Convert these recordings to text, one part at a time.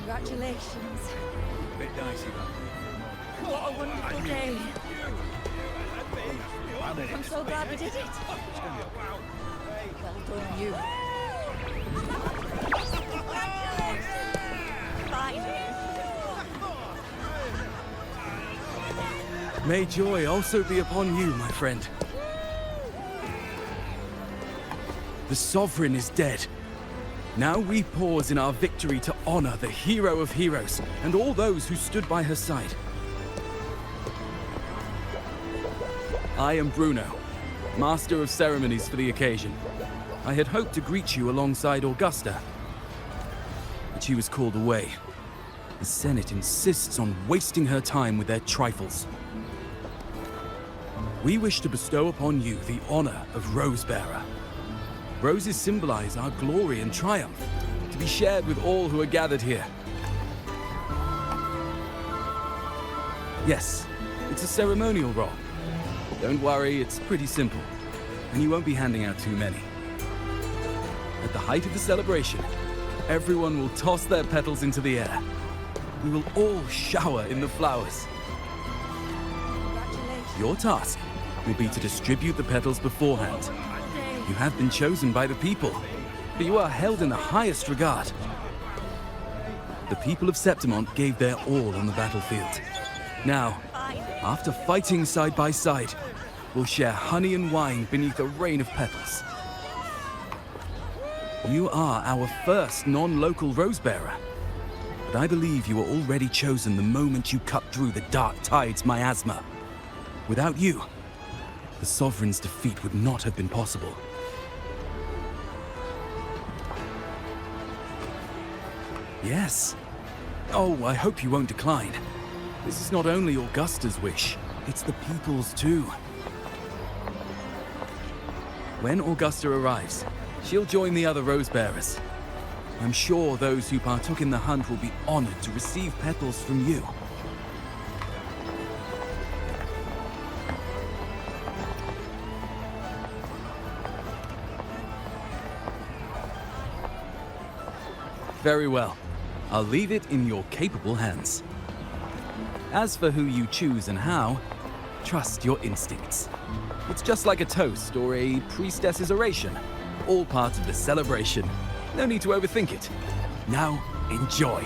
Congratulations. Bit dicey, that. What a wonderful day. I'm so glad we did it. Well done, you. Finally. May joy also be upon you, my friend. The Sovereign is dead. Now we pause in our victory to honor the hero of heroes and all those who stood by her side. I am Bruno, Master of Ceremonies for the occasion. I had hoped to greet you alongside Augusta, but she was called away. The Senate insists on wasting her time with their trifles. We wish to bestow upon you the honor of Rose-bearer. Roses symbolize our glory and triumph, to be shared with all who are gathered here. Yes, it's a ceremonial role. Don't worry, it's pretty simple, and you won't be handing out too many. At the height of the celebration, everyone will toss their petals into the air. We will all shower in the flowers. Your task will be to distribute the petals beforehand. You have been chosen by the people, but you are held in the highest regard. The people of Septimont gave their all on the battlefield. Now, after fighting side by side, we'll share honey and wine beneath a rain of petals. You are our first non-local rose-bearer, but I believe you were already chosen the moment you cut through the dark tide's miasma. Without you, the Sovereign's defeat would not have been possible. Yes. Oh, I hope you won't decline. This is not only Augusta's wish, it's the people's too. When Augusta arrives, she'll join the other rose-bearers. I'm sure those who partook in the hunt will be honored to receive petals from you. Very well. I'll leave it in your capable hands. As for who you choose and how, trust your instincts. It's just like a toast or a priestess's oration, all part of the celebration. No need to overthink it. Now, enjoy.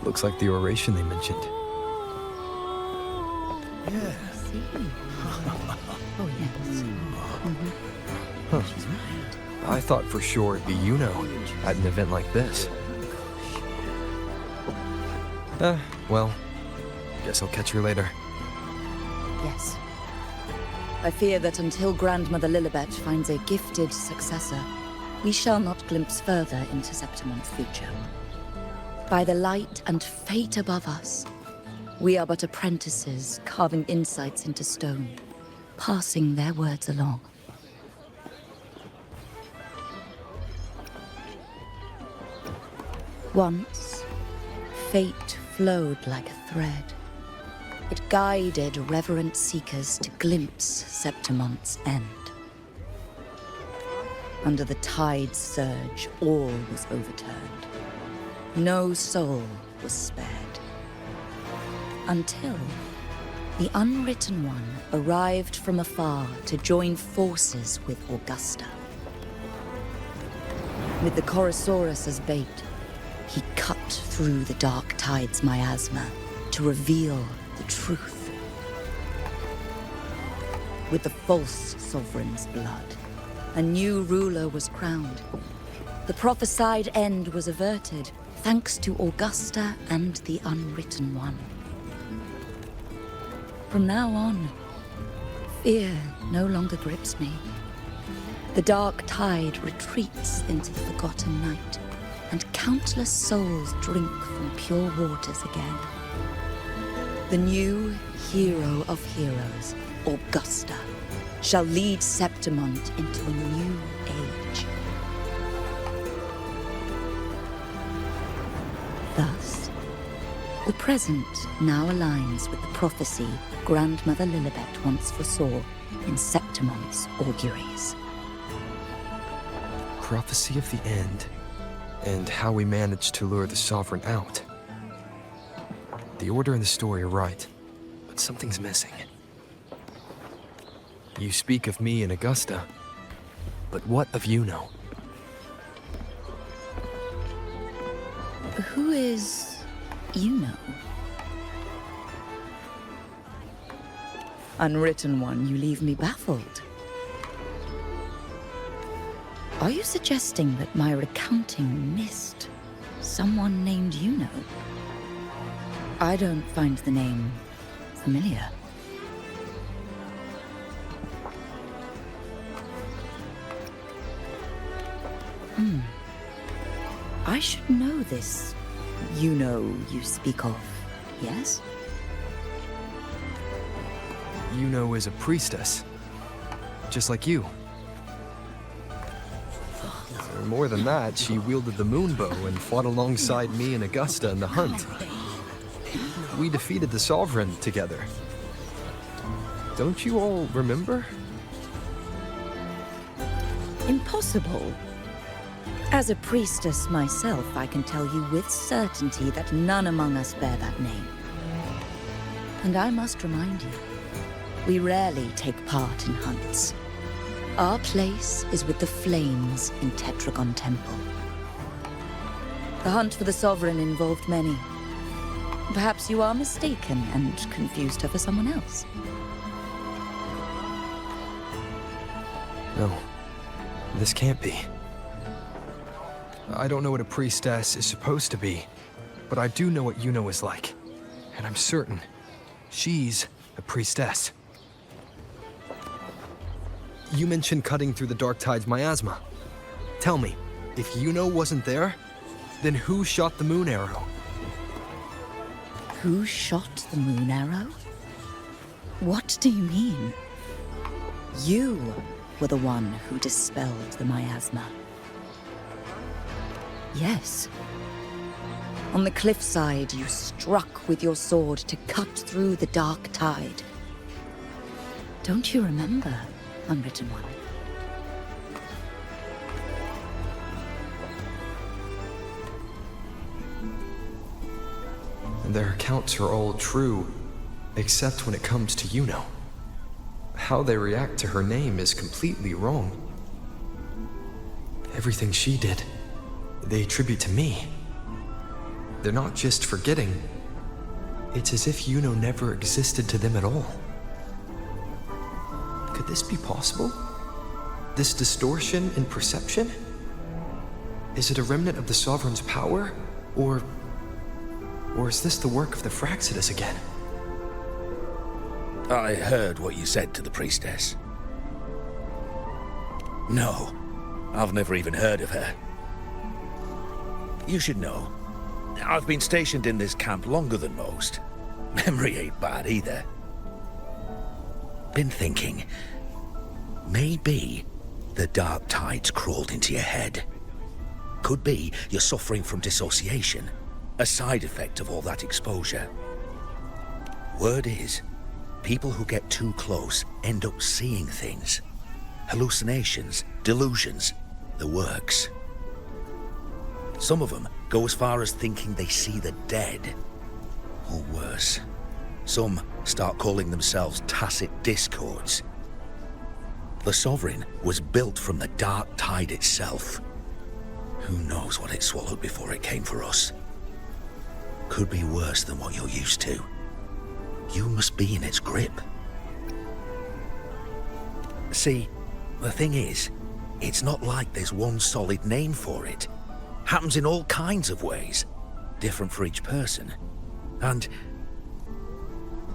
Looks like the oration they mentioned. Yeah. Oh, yes. Huh. I thought for sure it'd be Iuno at an event like this. Well, guess I'll catch her later. Yes. I fear that until Grandmother Lilibet finds a gifted successor, we shall not glimpse further into Septimont's future. By the light and fate above us, we are but apprentices carving insights into stone, passing their words along. Once, fate flowed like a thread. It guided reverent seekers to glimpse Septimont's end. Under the tide's surge, all was overturned. No soul was spared. Until the Unwritten One arrived from afar to join forces with Augusta. With the Chorosaurus as bait, he cut through the dark tide's miasma to reveal the truth. With the false sovereign's blood, a new ruler was crowned. The prophesied end was averted, thanks to Augusta and the Unwritten One. From now on, fear no longer grips me. The dark tide retreats into the forgotten night, and countless souls drink from pure waters again. The new hero of heroes, Augusta, shall lead Septimont into a new age. The present now aligns with the prophecy Grandmother Lilibet once foresaw in Septimont's auguries. Prophecy of the end, and how we managed to lure the Sovereign out. The order and the story are right, but something's missing. You speak of me and Augusta, but what of Iuno? Who is Iuno? Unwritten one, you leave me baffled. Are you suggesting that my recounting missed someone named Iuno? I don't find the name familiar. I should know this Iuno you speak of, yes? Iuno is a priestess, just like you. More than that, she wielded the moon bow and fought alongside me and Augusta in the hunt. We defeated the Sovereign together. Don't you all remember? Impossible. As a priestess myself, I can tell you with certainty that none among us bear that name. And I must remind you, we rarely take part in hunts. Our place is with the flames in Tetragon Temple. The hunt for the Sovereign involved many. Perhaps you are mistaken and confused her for someone else. No, this can't be. I don't know what a priestess is supposed to be, but I do know what Iuno is like. And I'm certain she's a priestess. You mentioned cutting through the Dark Tide's miasma. Tell me, if Iuno wasn't there, then who shot the moon arrow? Who shot the moon arrow? What do you mean? You were the one who dispelled the miasma. Yes. On the cliffside, you struck with your sword to cut through the Dark Tide. Don't you remember, Unwritten One? Their accounts are all true, except when it comes to Iuno. How they react to her name is completely wrong. Everything she did, they attribute to me. They're not just forgetting. It's as if Iuno never existed to them at all. Could this be possible? This distortion in perception? Is it a remnant of the Sovereign's power? Or is this the work of the Fraxidus again? I heard what you said to the Priestess. No, I've never even heard of her. You should know, I've been stationed in this camp longer than most. Memory ain't bad either. Been thinking, maybe the Dark Tide's crawled into your head. Could be you're suffering from dissociation, a side effect of all that exposure. Word is, people who get too close end up seeing things. Hallucinations, delusions, the works. Some of them go as far as thinking they see the dead. Or worse, some start calling themselves tacit discords. The Sovereign was built from the Dark Tide itself. Who knows what it swallowed before it came for us? Could be worse than what you're used to. You must be in its grip. See, the thing is, it's not like there's one solid name for it. Happens in all kinds of ways, different for each person. And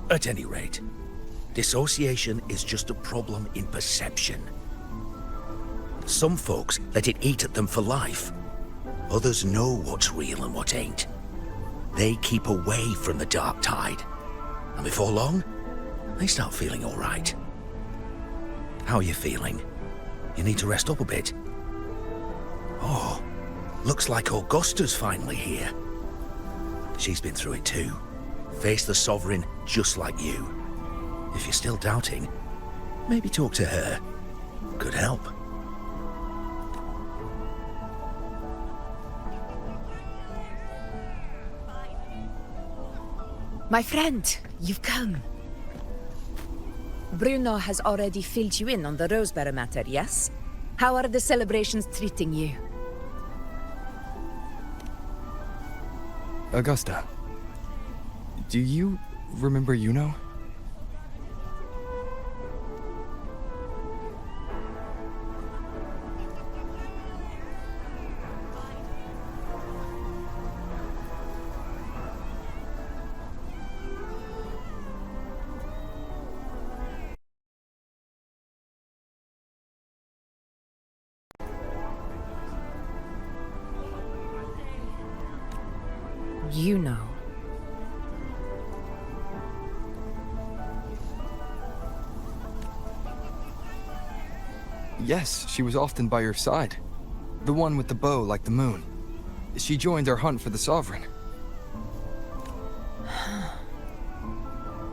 at any rate, dissociation is just a problem in perception. Some folks let it eat at them for life. Others know what's real and what ain't. They keep away from the Dark Tide. And before long, they start feeling all right. How are you feeling? You need to rest up a bit. Oh, looks like Augusta's finally here. She's been through it too. Faced the Sovereign just like you. If you're still doubting, maybe talk to her. Could help. My friend, you've come. Bruno has already filled you in on the Rosebearer matter, yes? How are the celebrations treating you? Augusta, do you remember Iuno? Iuno. Yes, she was often by your side. The one with the bow like the moon. She joined our hunt for the Sovereign.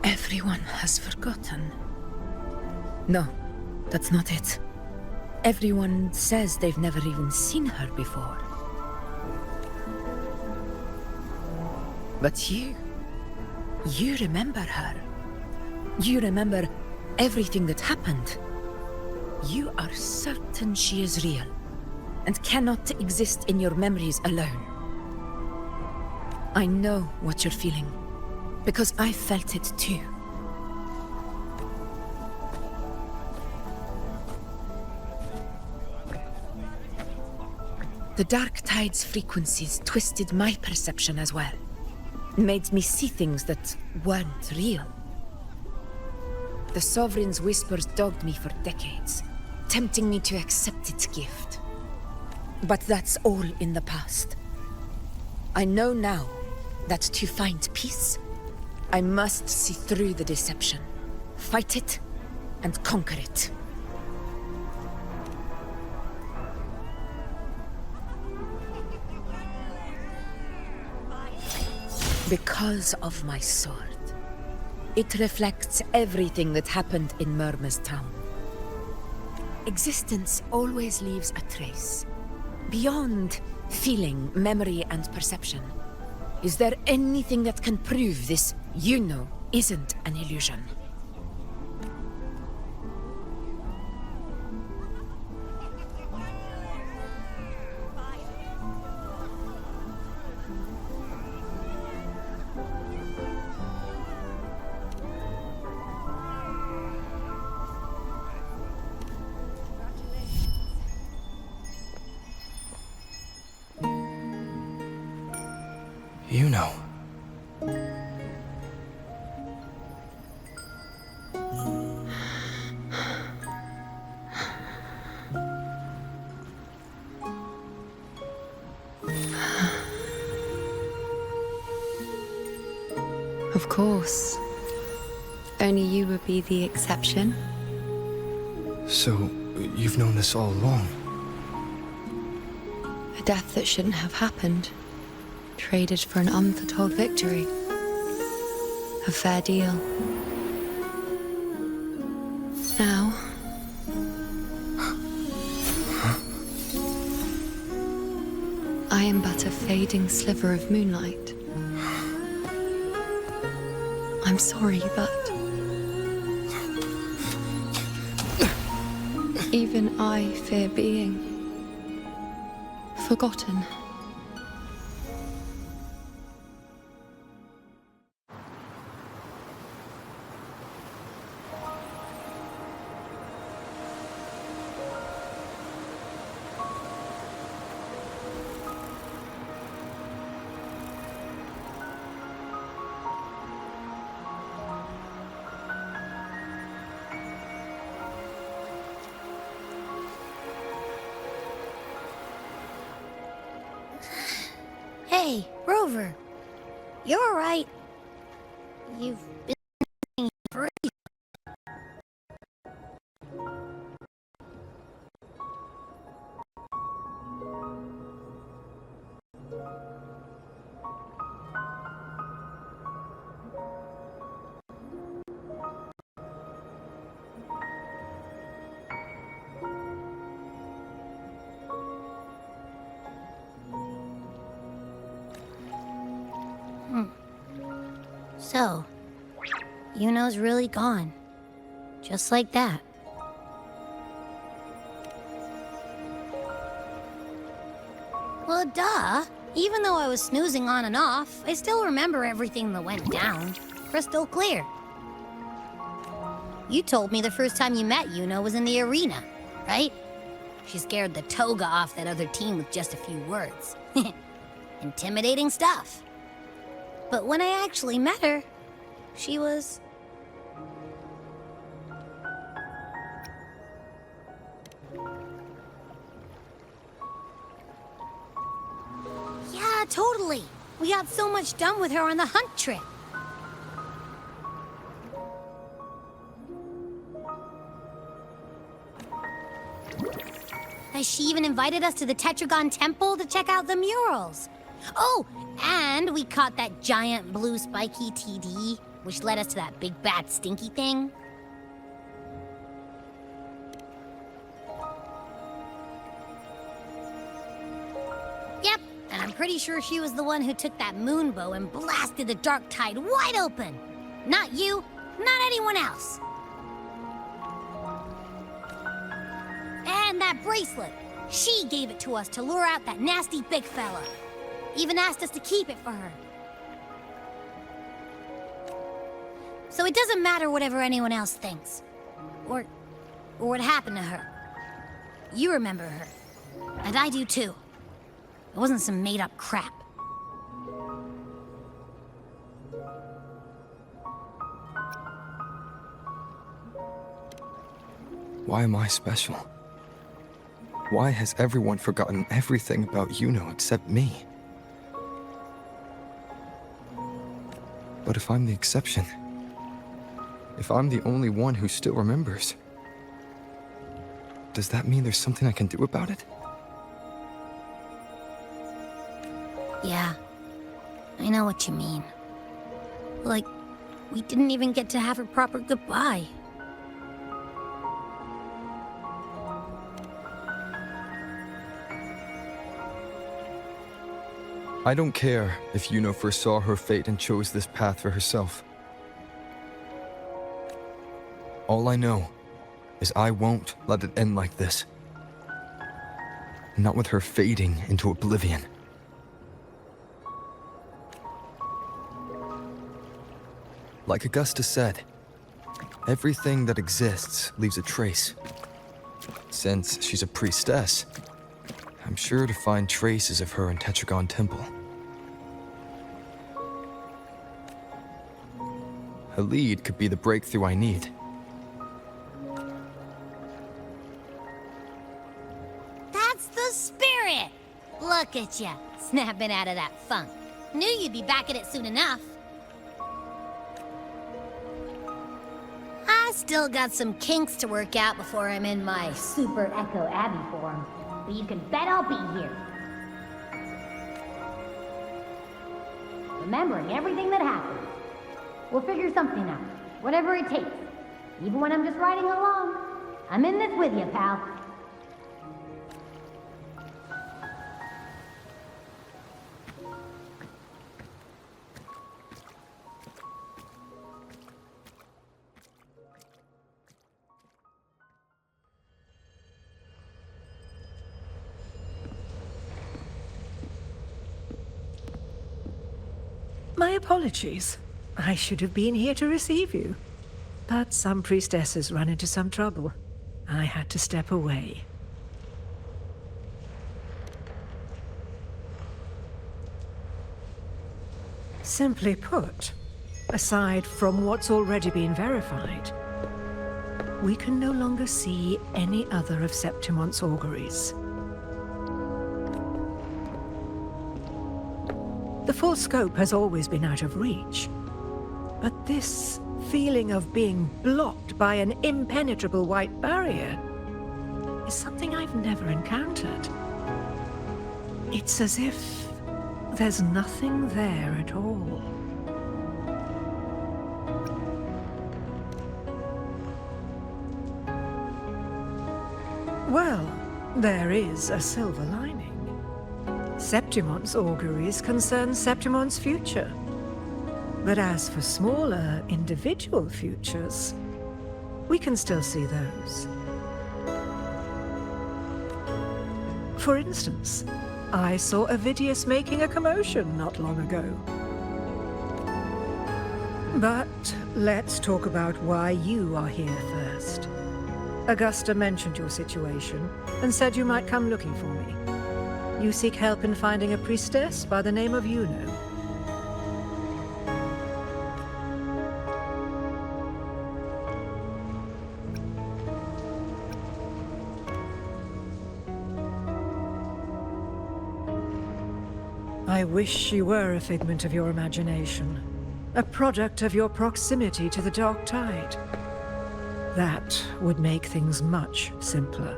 Everyone has forgotten. No, that's not it. Everyone says they've never even seen her before. But you remember her. You remember everything that happened. You are certain she is real, and cannot exist in your memories alone. I know what you're feeling, because I felt it too. The Dark Tide's frequencies twisted my perception as well. Made me see things that weren't real. The Sovereign's whispers dogged me for decades, tempting me to accept its gift. But that's all in the past. I know now that to find peace, I must see through the deception, fight it, and conquer it. Because of my sword. It reflects everything that happened in Murmur's town. Existence always leaves a trace. Beyond feeling, memory, and perception. Is there anything that can prove this Iuno isn't an illusion? Iuno. Of course. Only you would be the exception. So, you've known this all along? A death that shouldn't have happened. Traded for an unforetold victory. A fair deal. Now... I am but a fading sliver of moonlight. I'm sorry, but... even I fear being... forgotten. Hey, Rover. You're all right. You've been for So, Iuno's really gone. Just like that. Well, duh. Even though I was snoozing on and off, I still remember everything that went down. Crystal clear. You told me the first time you met Iuno was in the arena, right? She scared the toga off that other team with just a few words. Intimidating stuff. But when I actually met her, she was... Yeah, totally. We got so much done with her on the hunt trip. She even invited us to the Tetragon temple to check out the murals. Oh, and we caught that giant blue spiky TD, which led us to that big bad stinky thing. Yep, and I'm pretty sure she was the one who took that moon bow and blasted the dark tide wide open. Not you, not anyone else. And that bracelet. She gave it to us to lure out that nasty big fella. Even asked us to keep it for her. So it doesn't matter whatever anyone else thinks. Or what happened to her. You remember her. And I do too. It wasn't some made-up crap. Why am I special? Why has everyone forgotten everything about Iuno except me? But if I'm the exception, if I'm the only one who still remembers, does that mean there's something I can do about it? Yeah, I know what you mean. Like, we didn't even get to have a proper goodbye. I don't care if Iuno foresaw her fate and chose this path for herself. All I know is I won't let it end like this. Not with her fading into oblivion. Like Augusta said, everything that exists leaves a trace. Since she's a priestess, I'm sure to find traces of her in Tetragon Temple. A lead could be the breakthrough I need. That's the spirit! Look at ya, snapping out of that funk. Knew you'd be back at it soon enough. I still got some kinks to work out before I'm in my Super Echo Abbey form. But you can bet I'll be here. Remembering everything that happened. We'll figure something out, whatever it takes. Even when I'm just riding along. I'm in this with you, pal. My apologies. I should have been here to receive you. But some priestesses ran into some trouble. I had to step away. Simply put, aside from what's already been verified, we can no longer see any other of Septimont's auguries. The full scope has always been out of reach. But this feeling of being blocked by an impenetrable white barrier is something I've never encountered. It's as if there's nothing there at all. Well, there is a silver lining. Septimont's auguries concern Septimont's future. But as for smaller, individual futures, we can still see those. For instance, I saw Avidius making a commotion not long ago. But let's talk about why you are here first. Augusta mentioned your situation and said you might come looking for me. You seek help in finding a priestess by the name of Iuno. I wish she were a figment of your imagination, a product of your proximity to the dark tide. That would make things much simpler.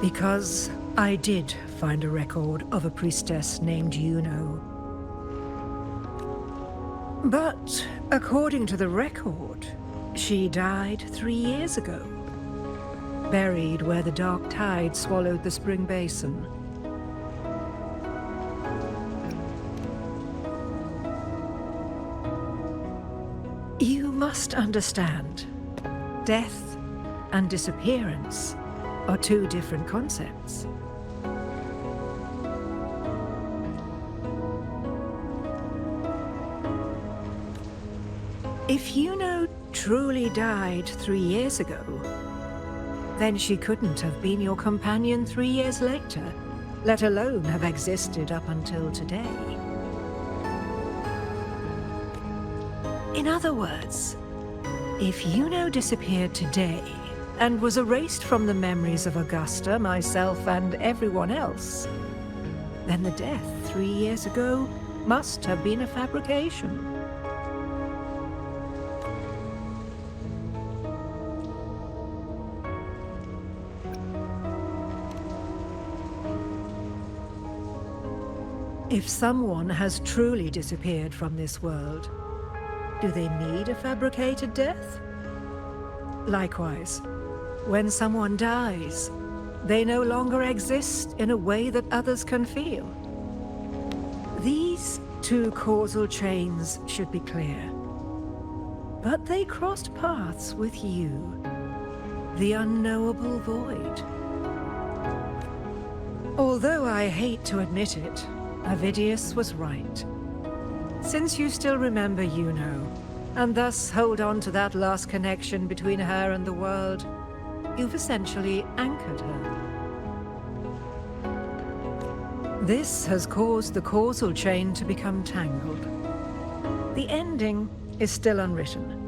Because I did find a record of a priestess named Iuno. But according to the record, she died 3 years ago, buried where the dark tide swallowed the spring basin. You must understand, death and disappearance are two different concepts. If Iuno truly died 3 years ago, then she couldn't have been your companion 3 years later, let alone have existed up until today. In other words, if Iuno disappeared today and was erased from the memories of Augusta, myself, and everyone else, then the death 3 years ago must have been a fabrication. If someone has truly disappeared from this world, do they need a fabricated death? Likewise, when someone dies, they no longer exist in a way that others can feel. These two causal chains should be clear. But they crossed paths with you, the unknowable void. Although I hate to admit it, Avidius was right. Since you still remember Iuno, and thus hold on to that last connection between her and the world, you've essentially anchored her. This has caused the causal chain to become tangled. The ending is still unwritten.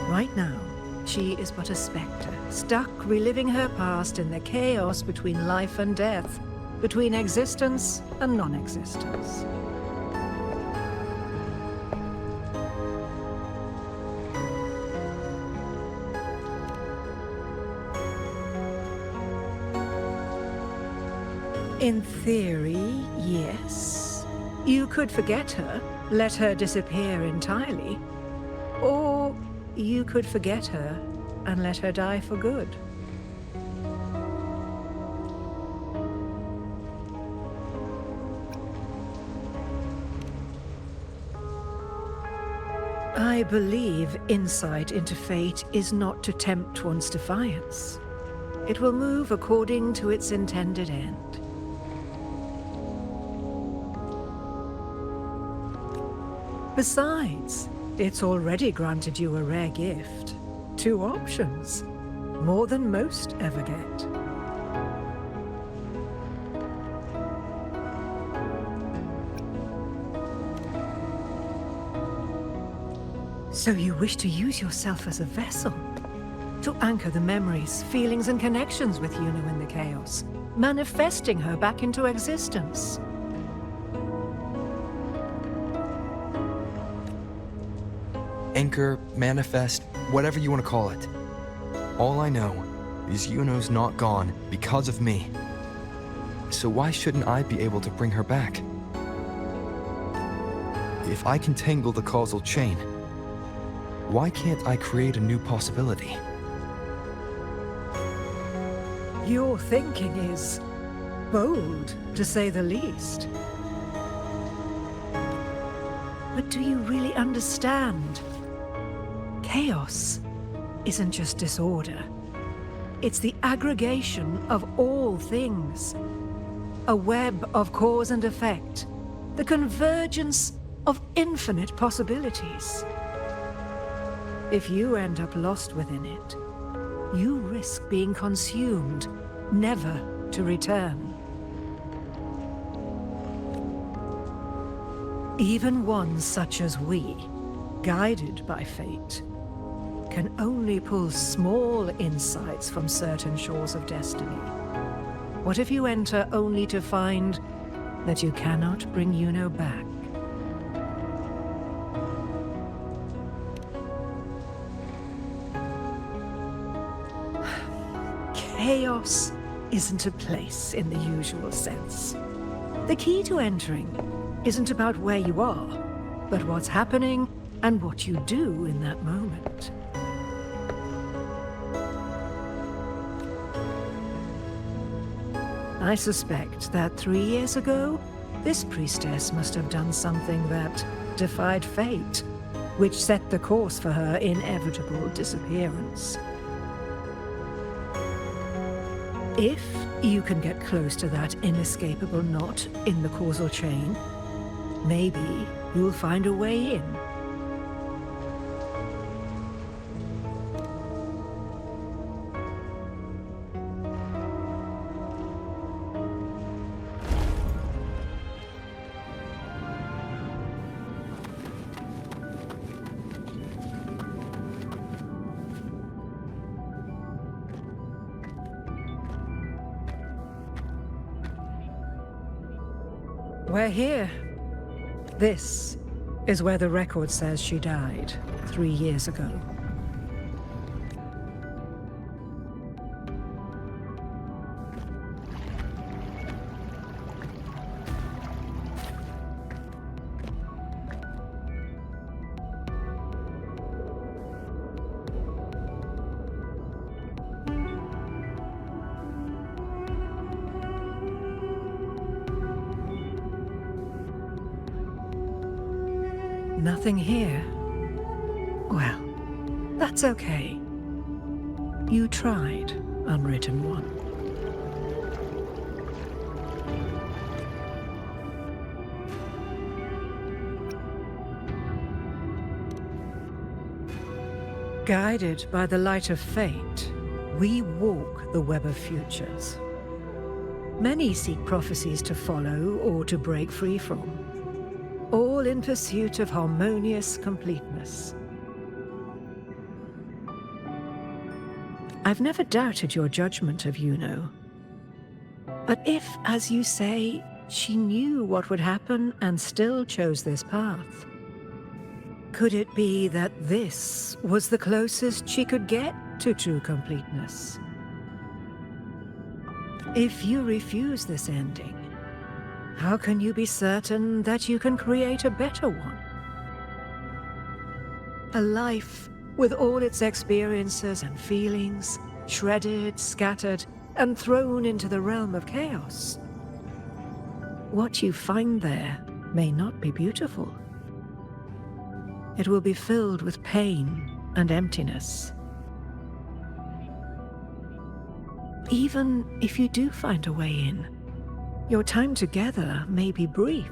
Right now, she is but a spectre, stuck reliving her past in the chaos between life and death, between existence and non-existence. In theory, yes. You could forget her, let her disappear entirely. Or you could forget her and let her die for good. I believe insight into fate is not to tempt one's defiance. It will move according to its intended end. Besides, it's already granted you a rare gift. 2 options. More than most ever get. So you wish to use yourself as a vessel? To anchor the memories, feelings, and connections with Iuno in the chaos, manifesting her back into existence. Anchor, manifest, whatever you want to call it. All I know is Iuno's not gone because of me. So why shouldn't I be able to bring her back? If I can tangle the causal chain, why can't I create a new possibility? Your thinking is bold, to say the least. But do you really understand? Chaos isn't just disorder. It's the aggregation of all things. A web of cause and effect. The convergence of infinite possibilities. If you end up lost within it, you risk being consumed, never to return. Even one such as we, guided by fate, can only pull small insights from certain shores of destiny. What if you enter only to find that you cannot bring Iuno back? Chaos isn't a place in the usual sense. The key to entering isn't about where you are, but what's happening and what you do in that moment. I suspect that 3 years ago, this priestess must have done something that defied fate, which set the course for her inevitable disappearance. If you can get close to that inescapable knot in the causal chain, maybe you'll find a way in. We're here. This is where the record says she died 3 years ago. Nothing here. Well, that's okay. You tried, unwritten one. Guided by the light of fate, we walk the web of futures. Many seek prophecies to follow or to break free from, all in pursuit of harmonious completeness. I've never doubted your judgment of Iuno. But if, as you say, she knew what would happen and still chose this path, could it be that this was the closest she could get to true completeness? If you refuse this ending, how can you be certain that you can create a better one? A life with all its experiences and feelings, shredded, scattered, and thrown into the realm of chaos. What you find there may not be beautiful. It will be filled with pain and emptiness. Even if you do find a way in, your time together may be brief,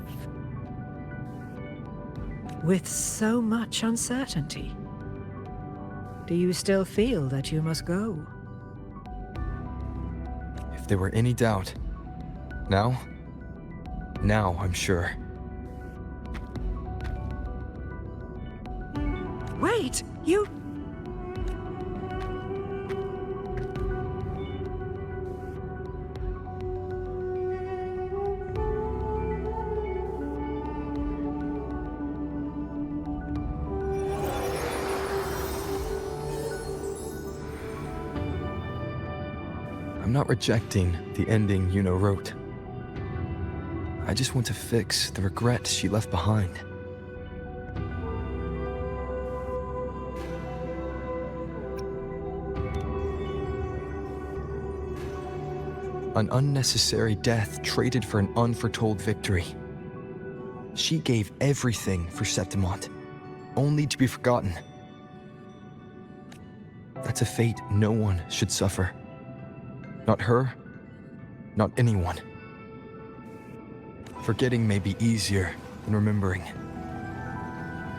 with so much uncertainty. Do you still feel that you must go? If there were any doubt, now I'm sure. Wait, you... I'm not rejecting the ending Iuno wrote. I just want to fix the regret she left behind. An unnecessary death traded for an unforetold victory. She gave everything for Septimont, only to be forgotten. That's a fate no one should suffer. Not her, not anyone. Forgetting may be easier than remembering.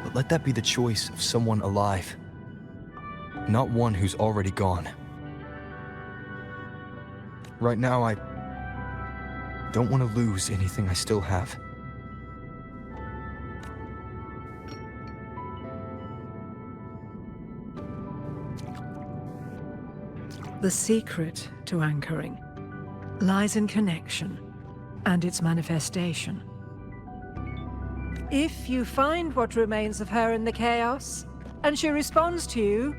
But let that be the choice of someone alive, not one who's already gone. Right now, I don't want to lose anything I still have. The secret to anchoring lies in connection and its manifestation. If you find what remains of her in the chaos, and she responds to you,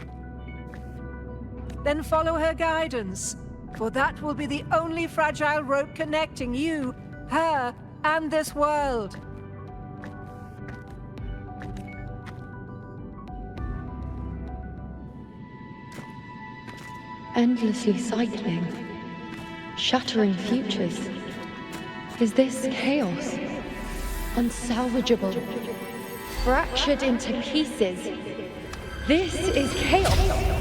then follow her guidance, for that will be the only fragile rope connecting you, her, and this world. Endlessly cycling, shattering futures. Is this chaos? Unsalvageable, fractured into pieces. This is chaos!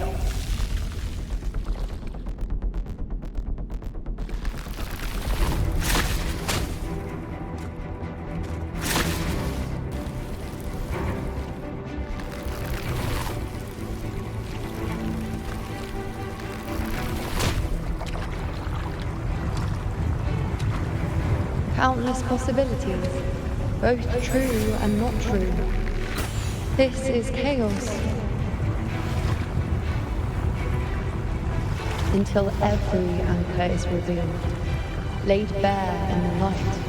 Countless possibilities, both true and not true. This is chaos. Until every anchor is revealed, laid bare in the light.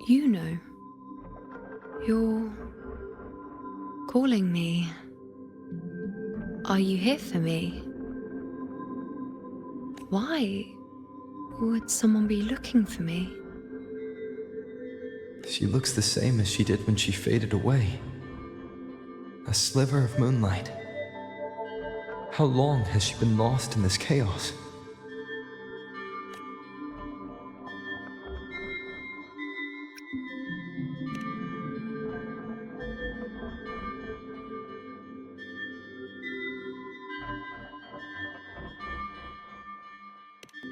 Iuno, you're calling me. Are you here for me? Why would someone be looking for me? She looks the same as she did when she faded away. A sliver of moonlight. How long has she been lost in this chaos?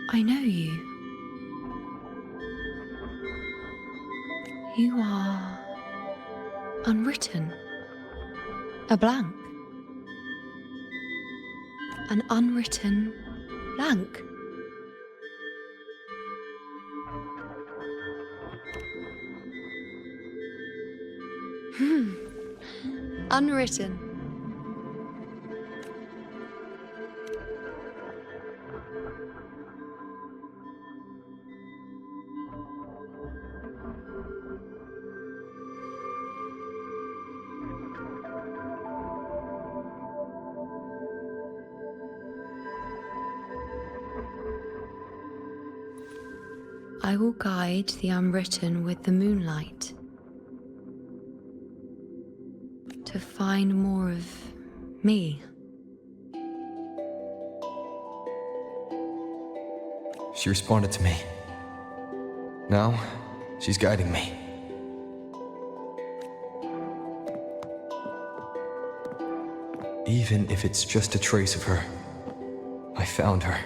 I know you. You are unwritten. A blank. An unwritten blank. Unwritten. I will guide the unwritten with the moonlight to find more of me. She responded to me. Now, she's guiding me. Even if it's just a trace of her, I found her.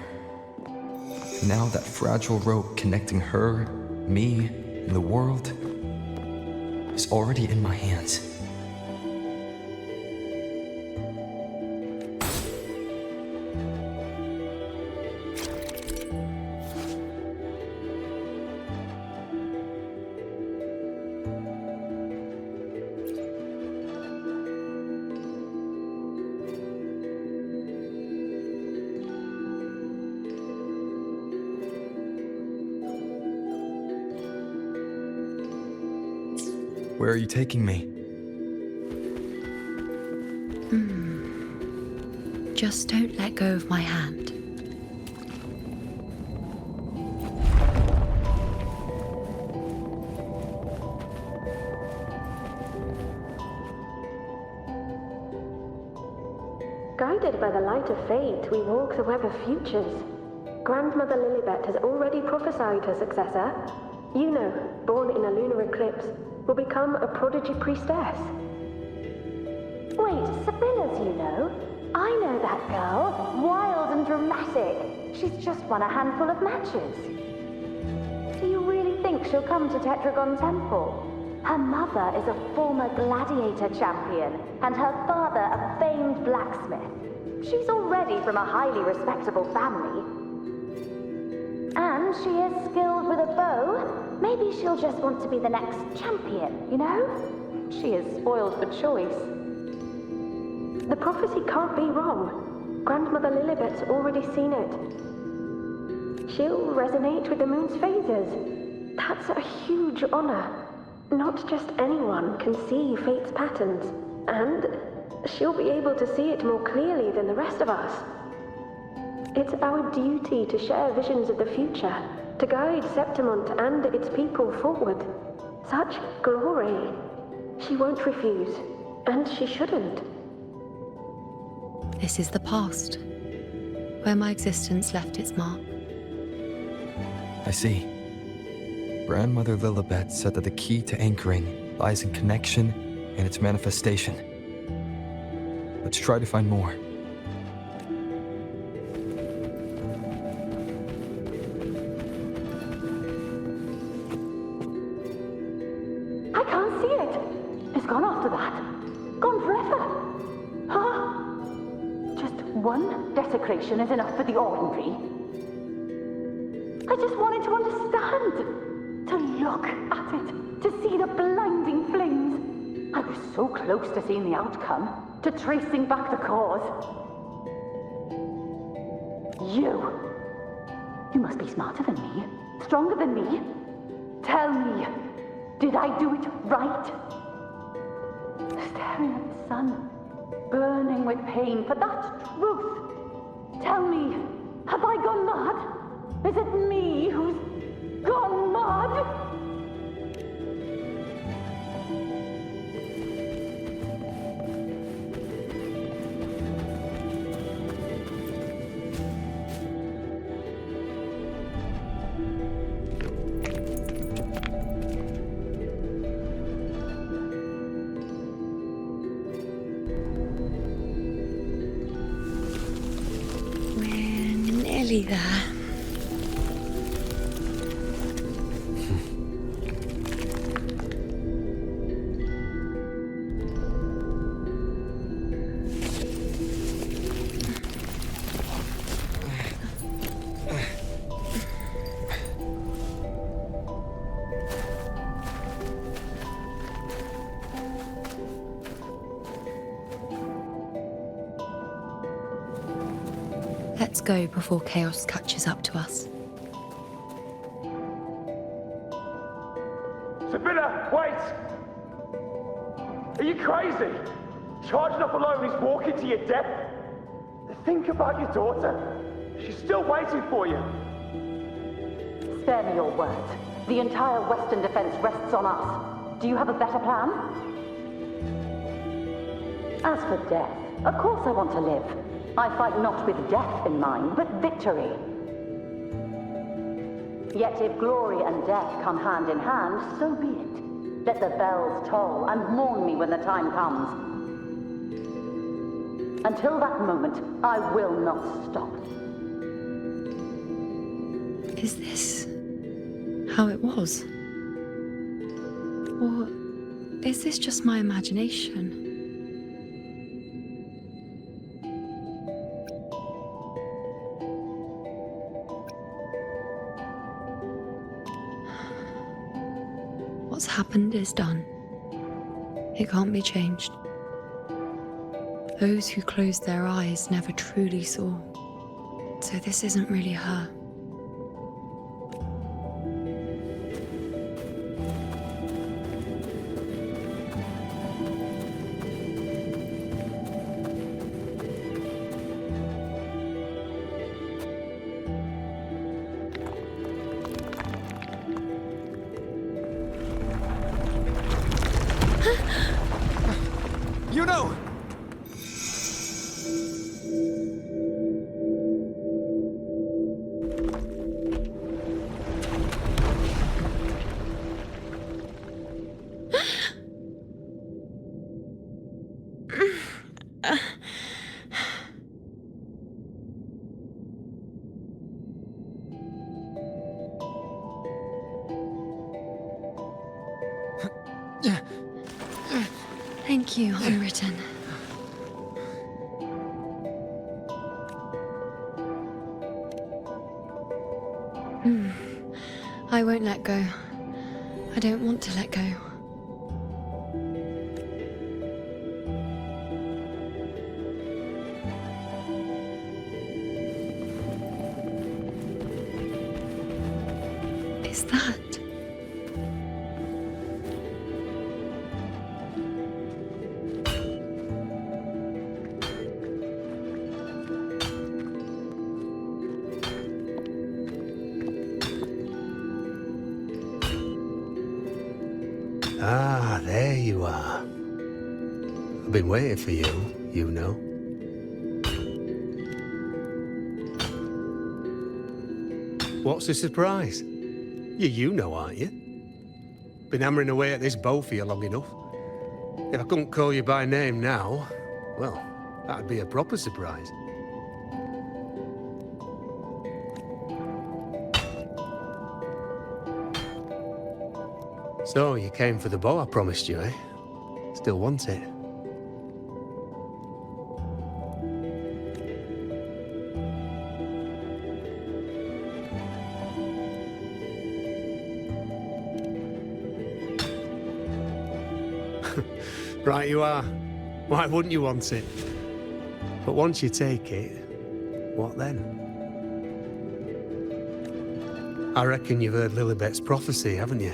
Now that fragile rope connecting her, me, and the world is already in my hands. Where are you taking me? Just don't let go of my hand. Guided by the light of fate, we walk the web of futures. Grandmother Lilibet has already prophesied her successor. Iuno, born in a lunar eclipse, will become a prodigy priestess. Wait, Sibylla's Iuno? I know that girl. Wild and dramatic. She's just won a handful of matches. Do you really think she'll come to Tetragon Temple? Her mother is a former gladiator champion, and her father a famed blacksmith. She's already from a highly respectable family. And she is skilled with a bow. Maybe she'll just want to be the next champion, you know? She is spoiled for choice. The prophecy can't be wrong. Grandmother Lilibet's already seen it. She'll resonate with the moon's phases. That's a huge honor. Not just anyone can see fate's patterns, and she'll be able to see it more clearly than the rest of us. It's our duty to share visions of the future, to guide Septimont and its people forward. Such glory. She won't refuse, and she shouldn't. This is the past, where my existence left its mark. I see. Grandmother Lilibet said that the key to anchoring lies in connection and its manifestation. Let's try to find more. I can't see it. It's gone after that. Gone forever. Huh? Just one desecration is enough for the ordinary. I just wanted to understand. To look at it, to see the blinding flames. I was so close to seeing the outcome, to tracing back the cause. You must be smarter than me, stronger than me. Tell me, did I do it right? Staring at the sun, burning with pain for that truth. Tell me, have I gone mad? Is it me who's gone mad? We're nearly there. Let's go before chaos catches up to us. Sibylla, wait! Are you crazy? Charging up alone is walking to your death. Think about your daughter. She's still waiting for you. Spare me your words. The entire Western defense rests on us. Do you have a better plan? As for death, of course I want to live. I fight not with death in mind, but victory. Yet if glory and death come hand in hand, so be it. Let the bells toll and mourn me when the time comes. Until that moment, I will not stop. Is this how it was? Or is this just my imagination? What's happened is done. It can't be changed. Those who closed their eyes never truly saw. So this isn't really her. Thank you, Unwritten. I won't let go. I don't want to let go. Is that? Ah, there you are. I've been waiting for you, Iuno. What's the surprise? You're Iuno, aren't you? Been hammering away at this bow for you long enough. If I couldn't call you by name now, well, that'd be a proper surprise. So, you came for the bow I promised you, eh? Still want it? Right you are. Why wouldn't you want it? But once you take it, what then? I reckon you've heard Lilibet's prophecy, haven't you?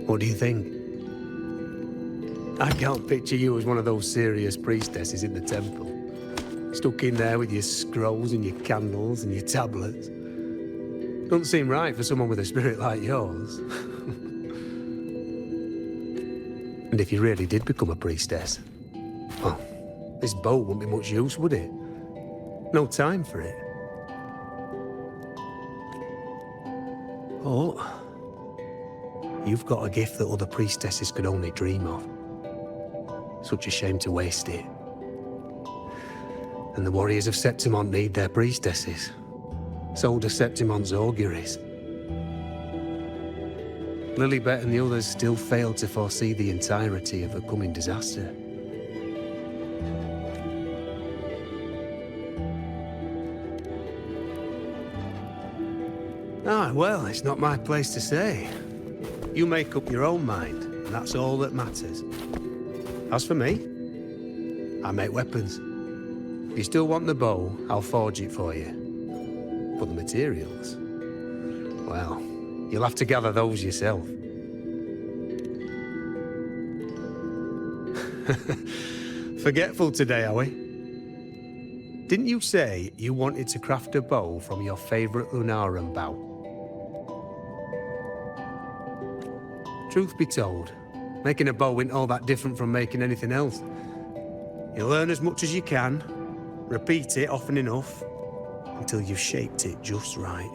What do you think? I can't picture you as one of those serious priestesses in the temple. Stuck in there with your scrolls and your candles and your tablets. Doesn't seem right for someone with a spirit like yours. And if you really did become a priestess, well, this bow wouldn't be much use, would it? No time for it. Oh, you've got a gift that other priestesses could only dream of. Such a shame to waste it. And the warriors of Septimont need their priestesses. So do Septimont's auguries. Lilibet and the others still failed to foresee the entirety of a coming disaster. Ah, well, it's not my place to say. You make up your own mind, and that's all that matters. As for me, I make weapons. If you still want the bow, I'll forge it for you. But the materials, well, you'll have to gather those yourself. Forgetful today, are we? Didn't you say you wanted to craft a bow from your favorite Lunarum bow? Truth be told, making a bow isn't all that different from making anything else. You learn as much as you can, repeat it often enough, until you've shaped it just right.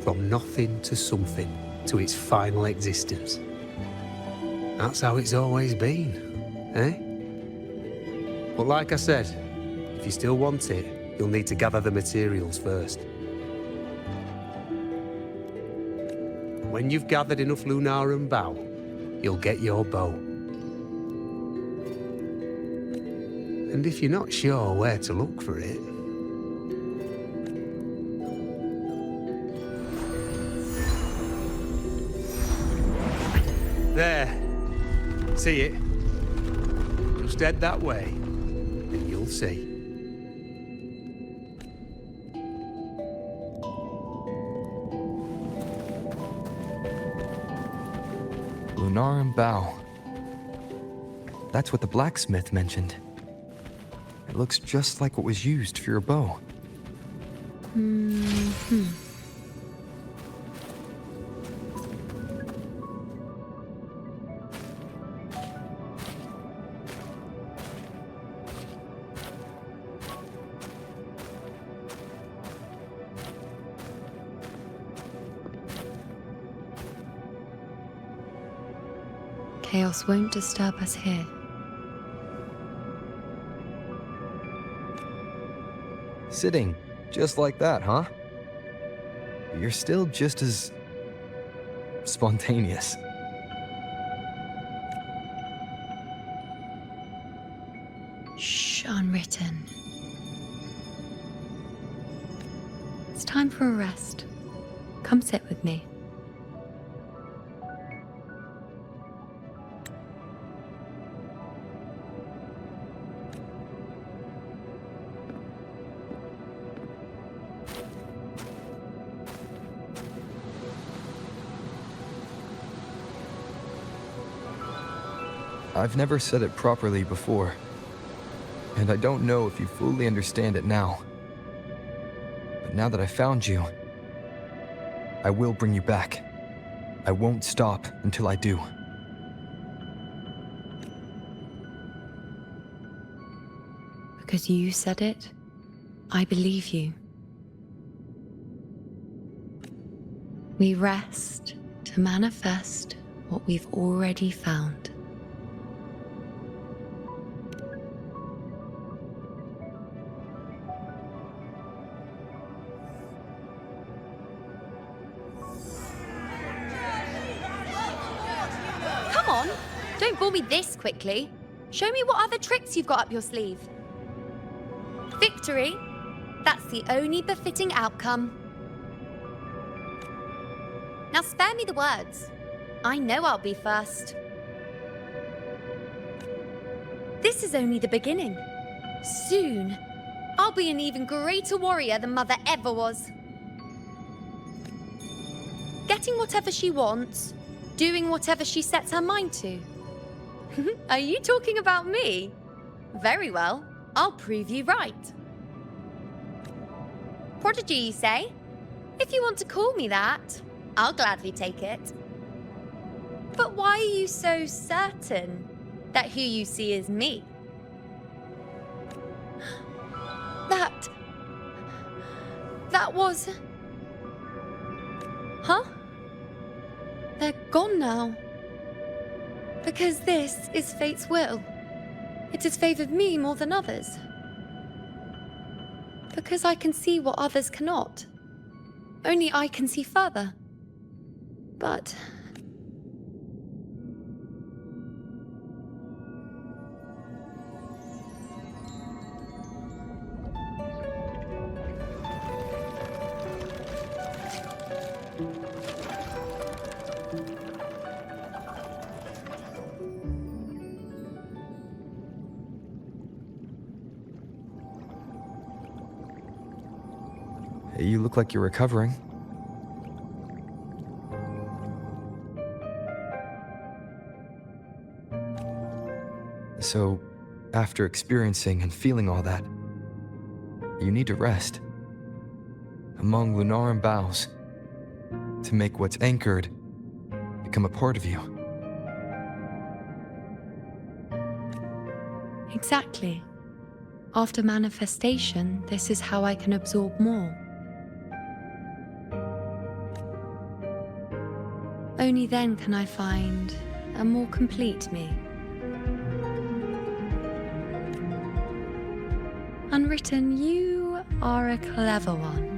From nothing to something, to its final existence. That's how it's always been, eh? But like I said, if you still want it, you'll need to gather the materials first. When you've gathered enough Lunarum bow, you'll get your bow. And if you're not sure where to look for it, there. See it? Just head that way, and you'll see. Lunarum bow. That's what the blacksmith mentioned. It looks just like what was used for your bow. Chaos won't disturb us here. Sitting, just like that, huh? You're still just as spontaneous. Shh, unwritten. It's time for a rest. Come sit with me. I've never said it properly before, and I don't know if you fully understand it now. But now that I found you, I will bring you back. I won't stop until I do. Because you said it, I believe you. We rest to manifest what we've already found. Come on, don't bore me this quickly. Show me what other tricks you've got up your sleeve. Victory? That's the only befitting outcome. Now spare me the words. I know I'll be first. This is only the beginning. Soon, I'll be an even greater warrior than Mother ever was. Getting whatever she wants, doing whatever she sets her mind to. Are you talking about me? Very well, I'll prove you right. Prodigy, you say? If you want to call me that, I'll gladly take it. But why are you so certain that who you see is me? That was... Huh? They're gone now. Because this is fate's will. It has favored me more than others. Because I can see what others cannot. Only I can see further. But... You look like you're recovering. So, after experiencing and feeling all that, you need to rest among Lunaran boughs to make what's anchored become a part of you. Exactly. After manifestation, this is how I can absorb more. Only then can I find a more complete me. Unwritten, you are a clever one.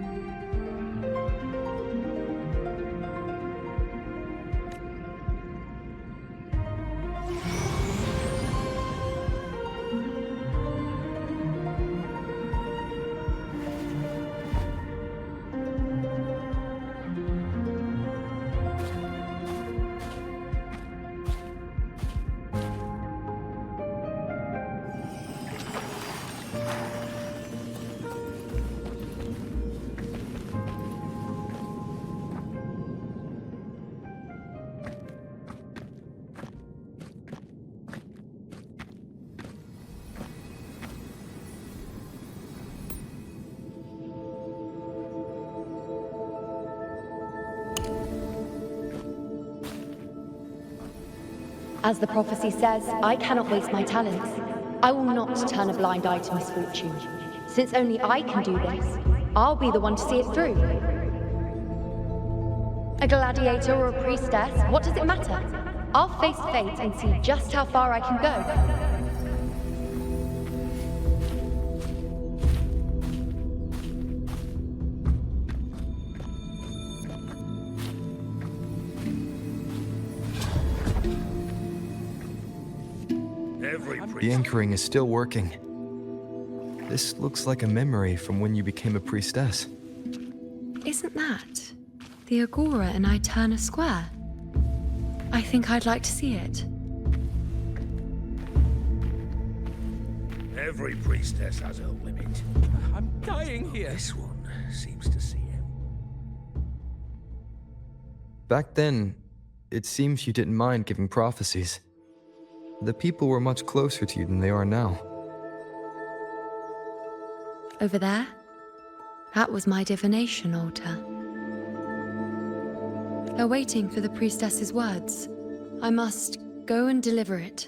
As the prophecy says, I cannot waste my talents. I will not turn a blind eye to misfortune. Since only I can do this, I'll be the one to see it through. A gladiator or a priestess, what does it matter? I'll face fate and see just how far I can go. The anchoring is still working. This looks like a memory from when you became a priestess. Isn't that the Agora in Iuno Square? I think I'd like to see it. Every priestess has her limit. I'm dying here. This one seems to see him. Back then, it seems you didn't mind giving prophecies. The people were much closer to you than they are now. Over there? That was my divination altar. They're waiting for the priestess's words. I must go and deliver it.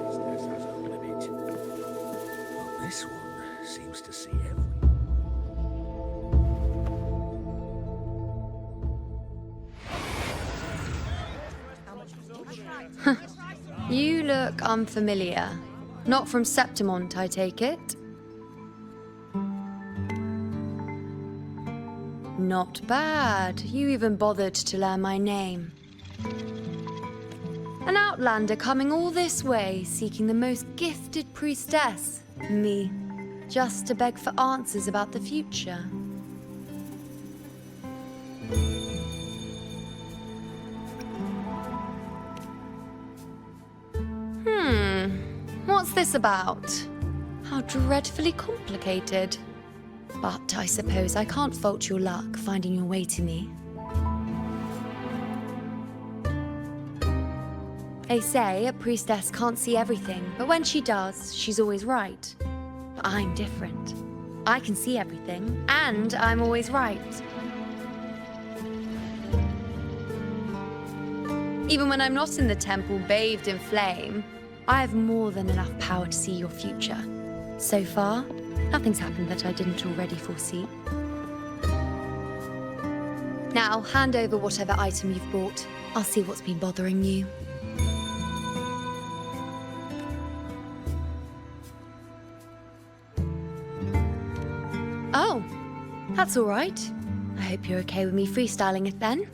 Priestess has her limit. But this one seems to see every... You look unfamiliar. Not from Septimont, I take it? Not bad. You even bothered to learn my name. An outlander coming all this way, seeking the most gifted priestess. Me. Just to beg for answers about the future. What's this about? How dreadfully complicated. But I suppose I can't fault your luck finding your way to me. They say a priestess can't see everything, but when she does, she's always right. But I'm different. I can see everything, and I'm always right. Even when I'm not in the temple bathed in flame, I have more than enough power to see your future. So far, nothing's happened that I didn't already foresee. Now, hand over whatever item you've brought. I'll see what's been bothering you. Oh, that's all right. I hope you're okay with me freestyling it then.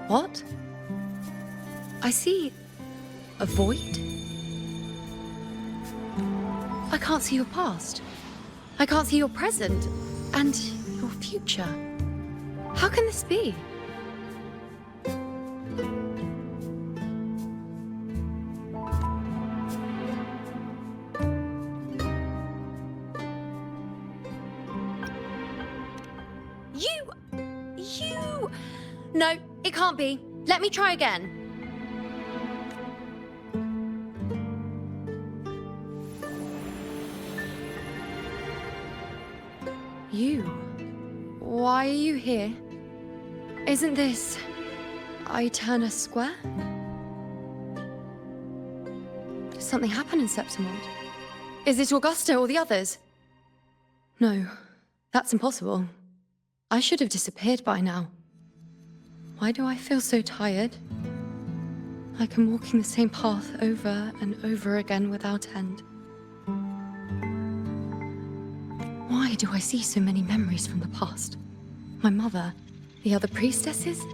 What? I see a void? I can't see your past. I can't see your present and your future. How can this be? You... No, it can't be. Let me try again. You? Why are you here? Isn't this Iuno Square? Did something happen in Septimont? Is it Augusta or the others? No, that's impossible. I should have disappeared by now. Why do I feel so tired? Like I'm walking the same path over and over again without end. Why do I see so many memories from the past? My mother, the other priestesses,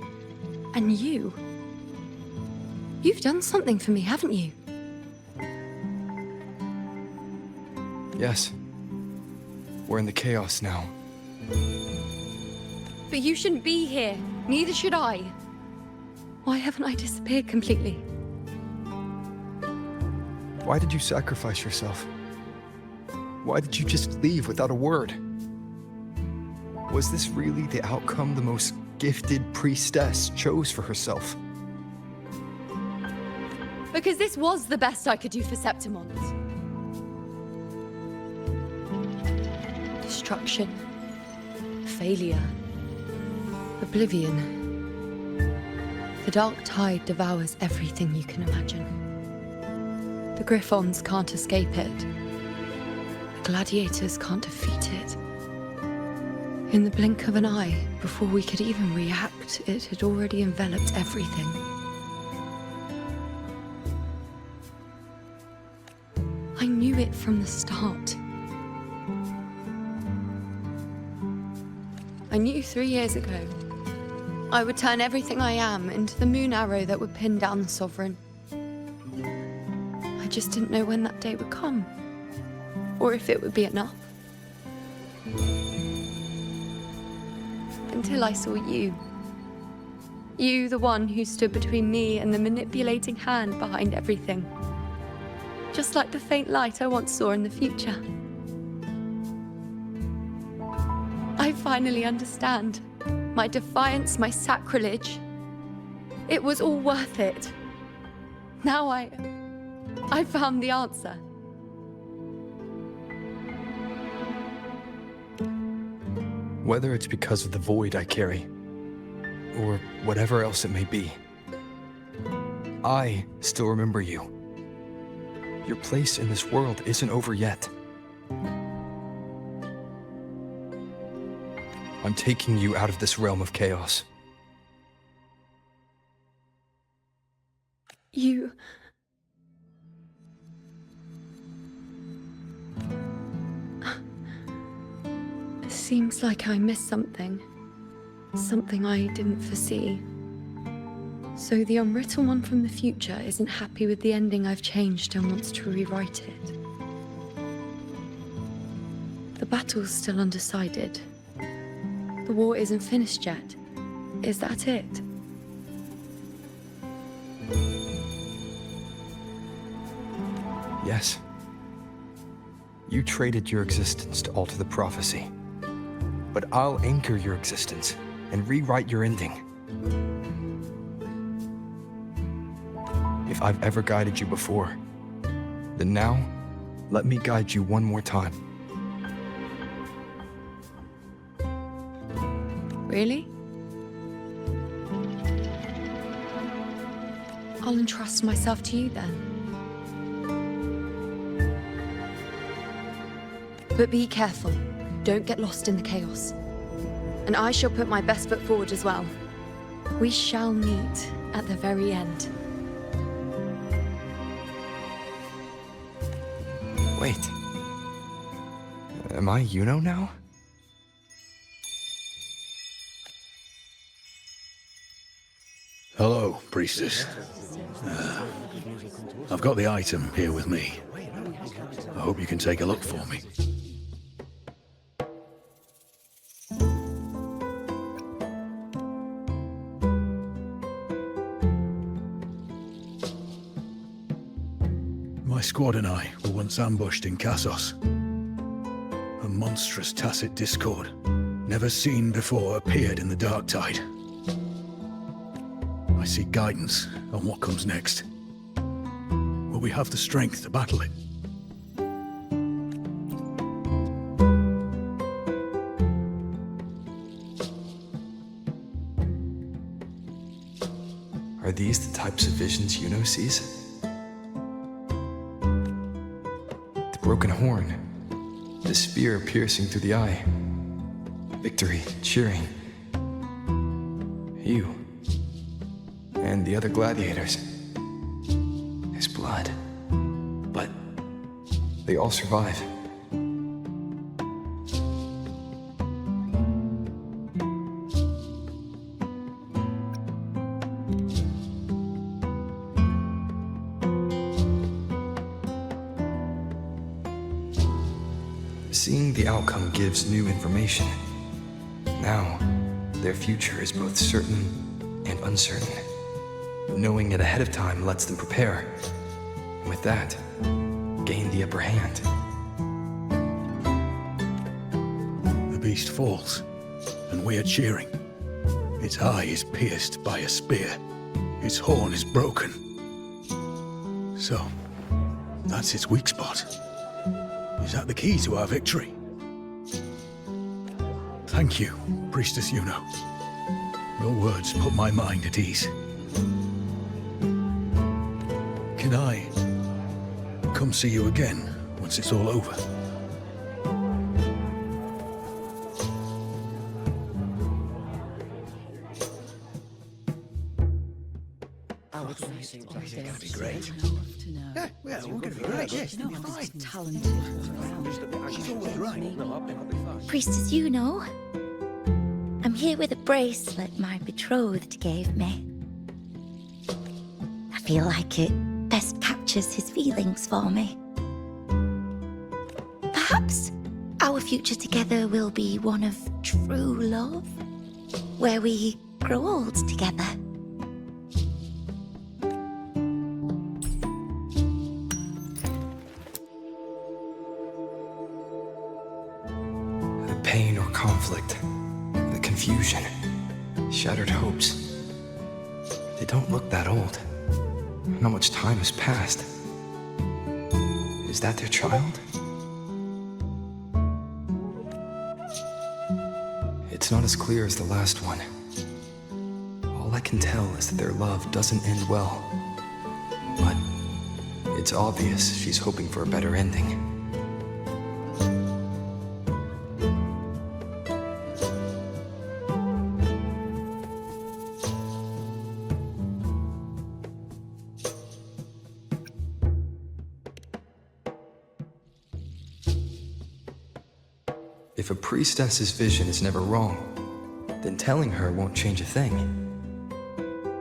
and you. You've done something for me, haven't you? Yes. We're in the chaos now. But you shouldn't be here. Neither should I. Why haven't I disappeared completely? Why did you sacrifice yourself? Why did you just leave without a word? Was this really the outcome the most gifted priestess chose for herself? Because this was the best I could do for Septimont. Destruction. Failure. Oblivion. The dark tide devours everything you can imagine. The Griffons can't escape it. The gladiators can't defeat it. In the blink of an eye, before we could even react, it had already enveloped everything. I knew it from the start. I knew 3 years ago I would turn everything I am into the moon arrow that would pin down the Sovereign. I just didn't know when that day would come, or if it would be enough. Until I saw you. You, the one who stood between me and the manipulating hand behind everything. Just like the faint light I once saw in the future. I finally understand. My defiance, my sacrilege. It was all worth it. Now I found the answer. Whether it's because of the void I carry, or whatever else it may be, I still remember you. Your place in this world isn't over yet. I'm taking you out of this realm of chaos. You... It seems like I missed something. Something I didn't foresee. So the unwritten one from the future isn't happy with the ending I've changed and wants to rewrite it. The battle's still undecided. The war isn't finished yet. Is that it? Yes. You traded your existence to alter the prophecy. But I'll anchor your existence and rewrite your ending. If I've ever guided you before, then now, let me guide you one more time. Really? I'll entrust myself to you then. But be careful. Don't get lost in the chaos. And I shall put my best foot forward as well. We shall meet at the very end. Wait. Am I Iuno now? Hello, Priestess. I've got the item here with me. I hope you can take a look for me. My squad and I were once ambushed in Kassos. A monstrous tacit discord, never seen before, appeared in the dark tide. I seek guidance on what comes next. Will we have the strength to battle it? Are these the types of visions Iuno sees? The broken horn, the spear piercing through the eye, victory cheering, you, and the other gladiators. His blood. But they all survive. Seeing the outcome gives new information. Now, their future is both certain and uncertain. Knowing it ahead of time lets them prepare. And with that, gain the upper hand. The beast falls, and we are cheering. Its eye is pierced by a spear. Its horn is broken. So, that's its weak spot. Is that the key to our victory? Thank you, Priestess Iuno. Your words put my mind at ease. Can I come see you again once it's all over? That'd be great. Yeah, well, we're going to be great, yes. You know, We'll be fine. talented. She's always right. Priestess Iuno. here with a bracelet my betrothed gave me. I feel like it best captures his feelings for me. Perhaps our future together will be one of true love, where we grow old together. The pain or conflict, the confusion, shattered hopes. They don't look that old. Not much time has passed. Is that their child? It's not as clear as the last one. All I can tell is that their love doesn't end well. But it's obvious she's hoping for a better ending. If a priestess's vision is never wrong, then telling her won't change a thing.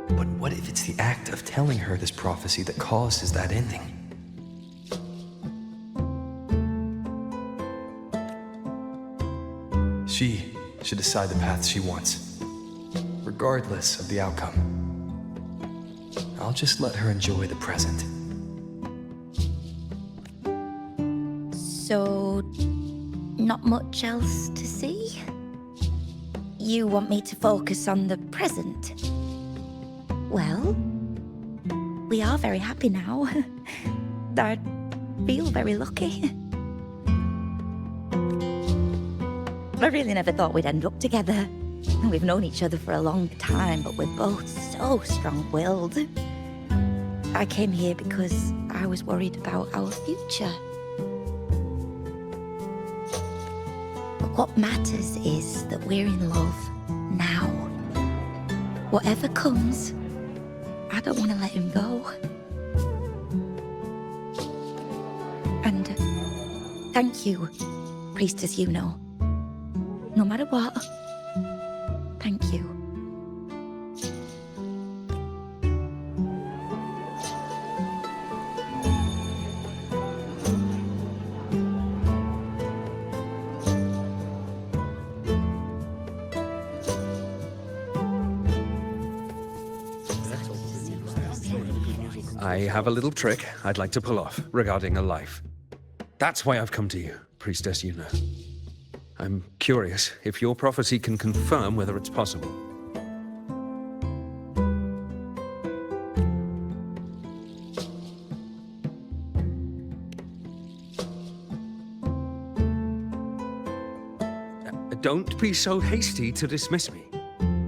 But what if it's the act of telling her this prophecy that causes that ending? She should decide the path she wants, regardless of the outcome. I'll just let her enjoy the present. So, not much else to see? You want me to focus on the present? Well, we are very happy now. I feel very lucky. I really never thought we'd end up together. We've known each other for a long time, but we're both so strong-willed. I came here because I was worried about our future. What matters is that we're in love now. Whatever comes, I don't want to let him go. And thank you, Priestess Iuno. No matter what, thank you. I have a little trick I'd like to pull off regarding a life. That's why I've come to you, Priestess Iuno. I'm curious if your prophecy can confirm whether it's possible. Don't be so hasty to dismiss me.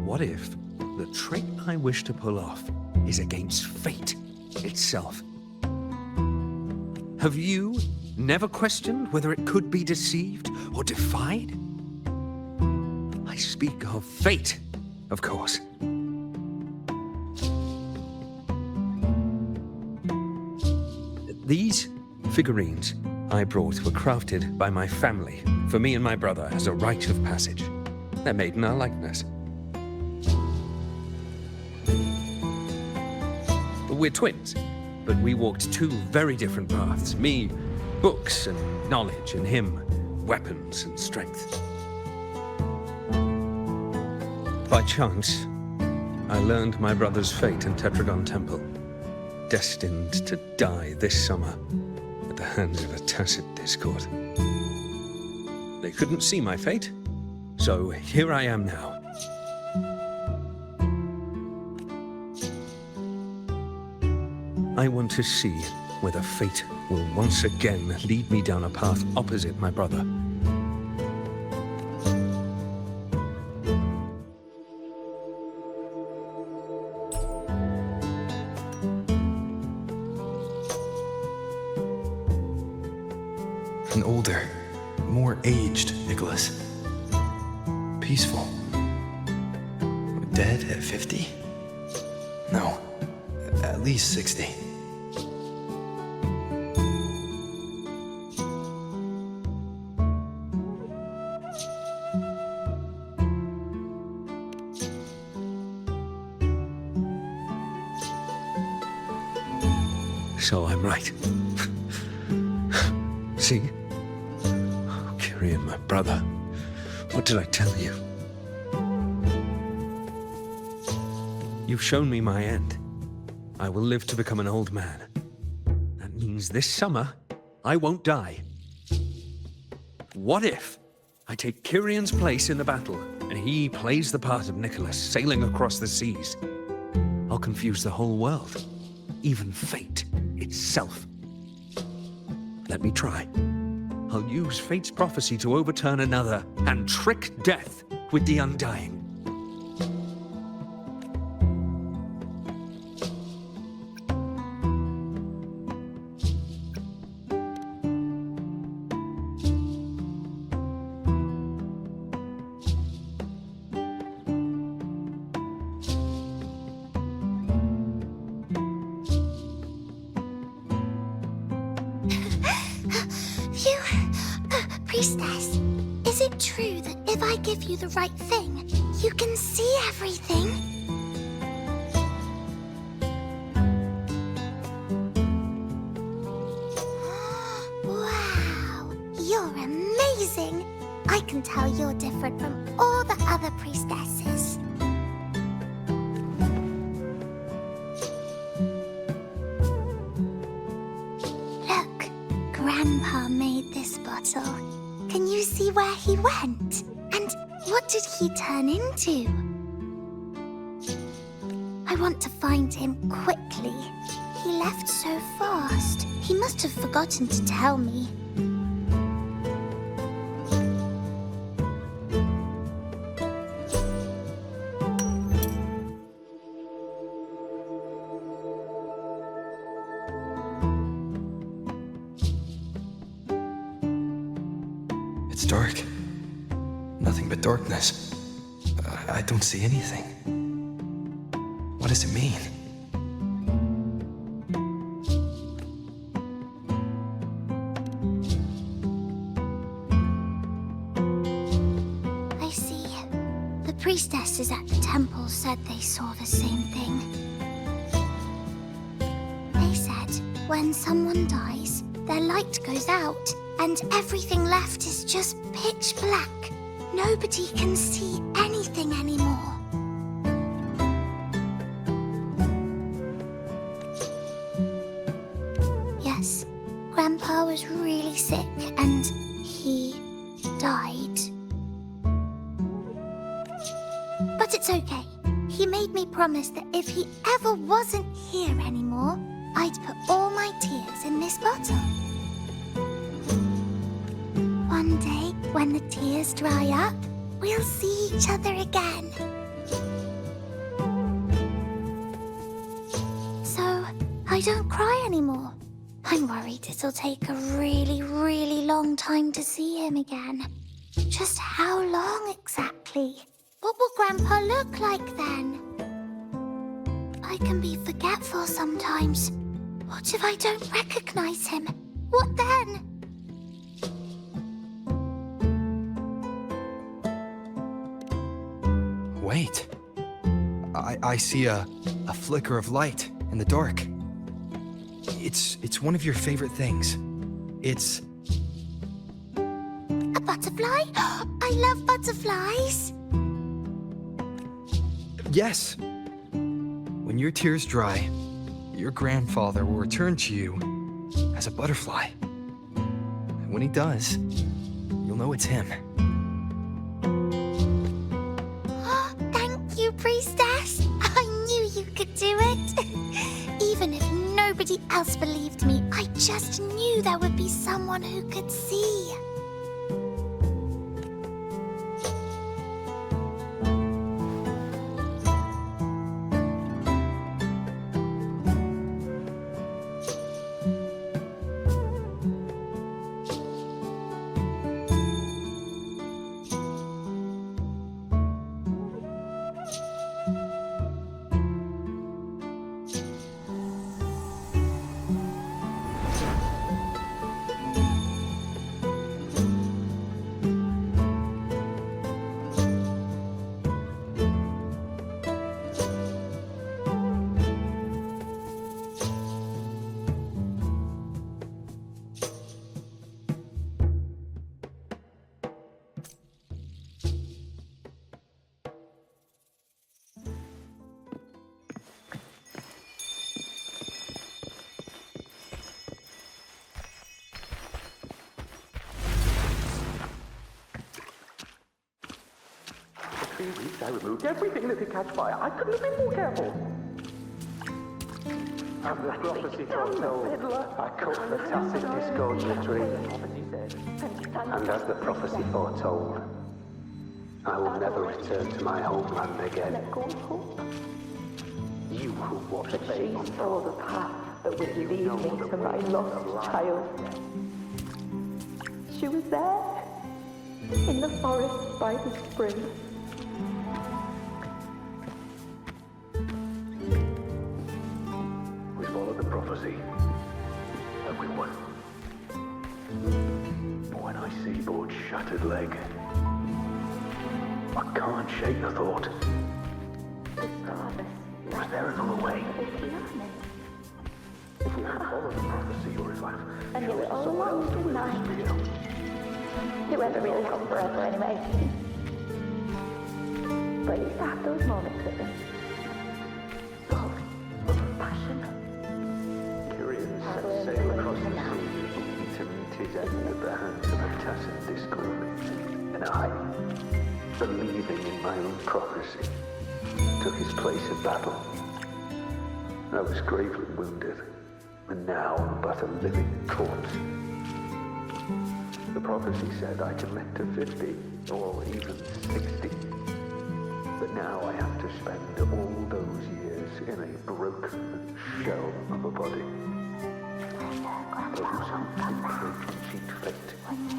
What if the trick I wish to pull off is against fate itself? Have you never questioned whether it could be deceived or defied? I speak of fate, of course. These figurines I brought were crafted by my family for me and my brother as a rite of passage. They're made in our likeness. We're twins, but we walked two very different paths. Me, books and knowledge, and him, weapons and strength. By chance, I learned my brother's fate in Tetragon Temple, destined to die this summer at the hands of a tacit discord. They couldn't see my fate, so here I am now. I want to see whether fate will once again lead me down a path opposite my brother. An older, more aged Nicholas. Peaceful. Dead at 50? No, at least 60. So I'm right. See? Oh, Kyrian, my brother. What did I tell you? You've shown me my end. I will live to become an old man. That means this summer, I won't die. What if I take Kyrian's place in the battle, and he plays the part of Nicholas, sailing across the seas? I'll confuse the whole world, even fate itself. Let me try. I'll use fate's prophecy to overturn another, and trick death with the undying. Priestess, is it true that if I give you the right thing, you can see everything? Wow, you're amazing. I can tell you're different from all the other priestesses. Look, Grandpa made this bottle. Can you see where he went? And what did he turn into? I want to find him quickly. He left so fast. He must have forgotten to tell me. It's dark. Nothing but darkness. I don't see anything. What does it mean? I see. The priestesses at the temple said they saw the same thing. They said when someone dies, their light goes out, and everything left is just pitch black. Nobody can see anything anymore. Yes, Grandpa was really sick and he died. But it's okay. He made me promise that if he ever wasn't here anymore, I'd put all my tears in this bottle. One day, when the tears dry up, we'll see each other again. So, I don't cry anymore. I'm worried it'll take a really, really long time to see him again. Just how long exactly? What will Grandpa look like then? I can be forgetful sometimes. What if I don't recognize him? What then? Wait. I see a flicker of light in the dark. It's one of your favorite things. It's... A butterfly? I love butterflies. Yes. When your tears dry, your grandfather will return to you as a butterfly. And when he does, you'll know it's him. Thank you, Priestess. I knew you could do it. Even if nobody else believed me, I just knew there would be someone who could see. 3 weeks, I removed everything that could catch fire. I couldn't have been more careful. And the prophecy foretold, I cut the tacit discord tree. And as the prophecy foretold, I will never return to my homeland again. You who watched me saw the path that would lead me to my lost child. She was there, in the forest by the spring. We followed the prophecy, and we won. But when I see Board's shattered leg, I can't shake the thought. Was there another way? If we had followed the prophecy, or if I knew it all along, didn't I? It wasn't really gone forever anyway. But at least I have those moments with him. Full of passion. Curious set sail across the sea to meet his end at the hands of a tacit discord. And I, believing in my own prophecy, took his place in battle. I was gravely wounded, and now I'm but a living corpse. The prophecy said I can live to 50, or even 60. But now I have to spend all those years in a broken shell of a body. Those who cheat fate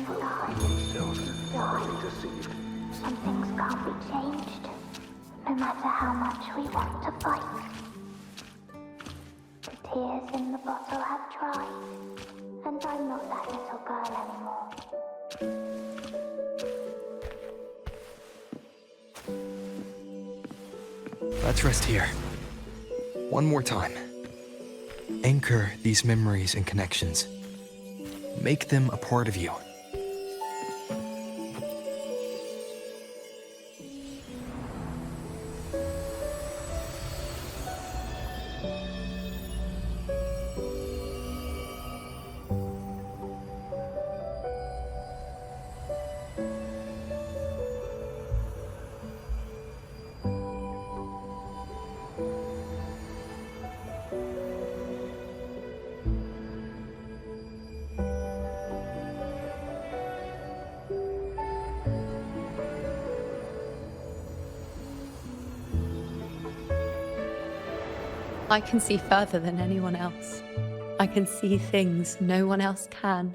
will find themselves utterly deceived. Some things can't be changed, no matter how much we want to fight. The tears in the bottle have dried, and I'm not that little girl anymore. Let's rest here. One more time. Anchor these memories and connections. Make them a part of you. I can see further than anyone else. I can see things no one else can.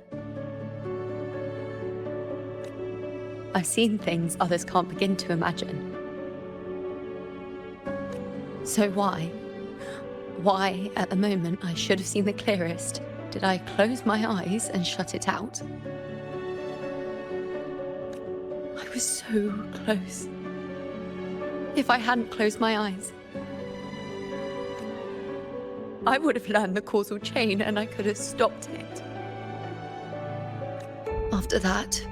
I've seen things others can't begin to imagine. So why, at the moment I should have seen the clearest, did I close my eyes and shut it out? I was so close. If I hadn't closed my eyes, I would have learned the causal chain and I could have stopped it. After that,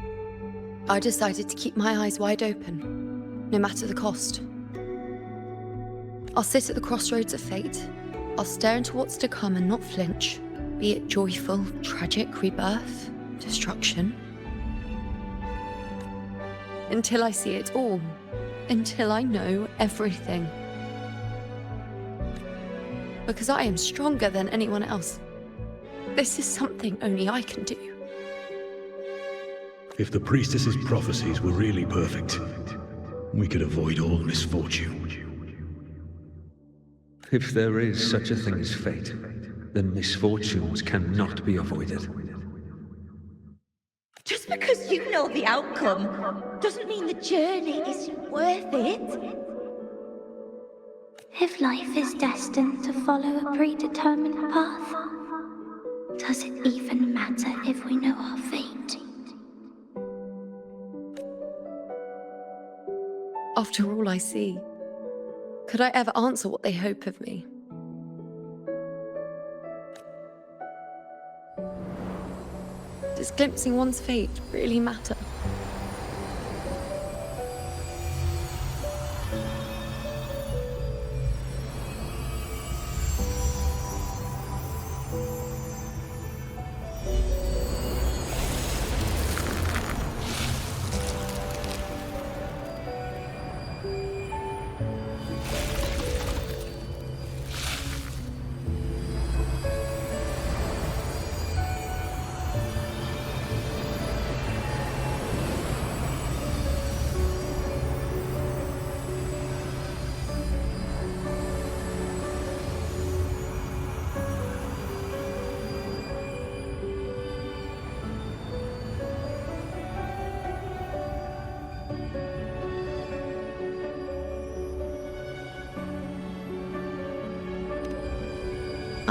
I decided to keep my eyes wide open, no matter the cost. I'll sit at the crossroads of fate. I'll stare into what's to come and not flinch, be it joyful, tragic, rebirth, destruction. Until I see it all, until I know everything. Because I am stronger than anyone else. This is something only I can do. If the Priestess's prophecies were really perfect, we could avoid all misfortune. If there is such a thing as fate, then misfortunes cannot be avoided. Just because you know the outcome doesn't mean the journey isn't worth it. If life is destined to follow a predetermined path, does it even matter if we know our fate? After all I see, could I ever answer what they hope of me? Does glimpsing one's fate really matter?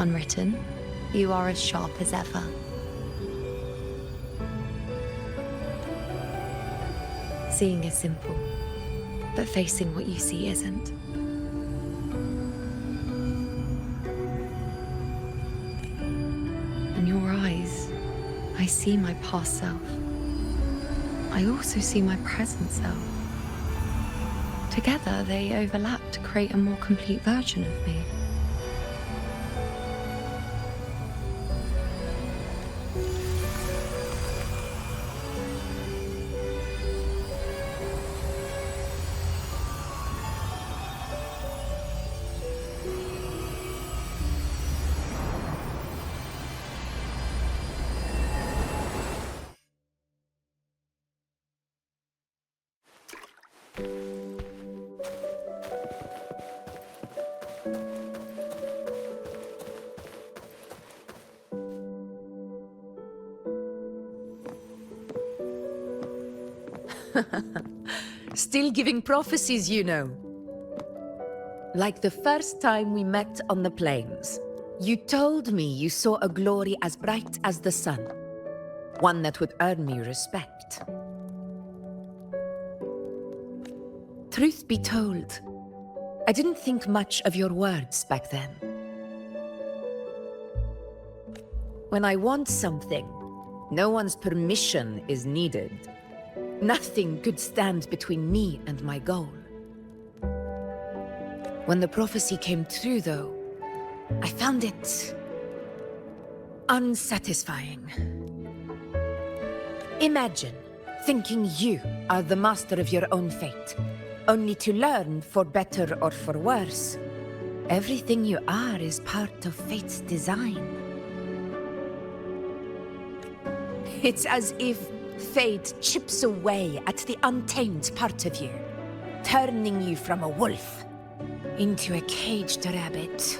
Unwritten, you are as sharp as ever. Seeing is simple, but facing what you see isn't. In your eyes, I see my past self. I also see my present self. Together, they overlap to create a more complete version of me. Still giving prophecies, you know. Like the first time we met on the plains, you told me you saw a glory as bright as the sun, one that would earn me respect. Truth be told, I didn't think much of your words back then. When I want something, no one's permission is needed. Nothing could stand between me and my goal. When the prophecy came true, though, I found it unsatisfying. Imagine thinking you are the master of your own fate, only to learn, for better or for worse, everything you are is part of fate's design. It's as if fate chips away at the untamed part of you, turning you from a wolf into a caged rabbit.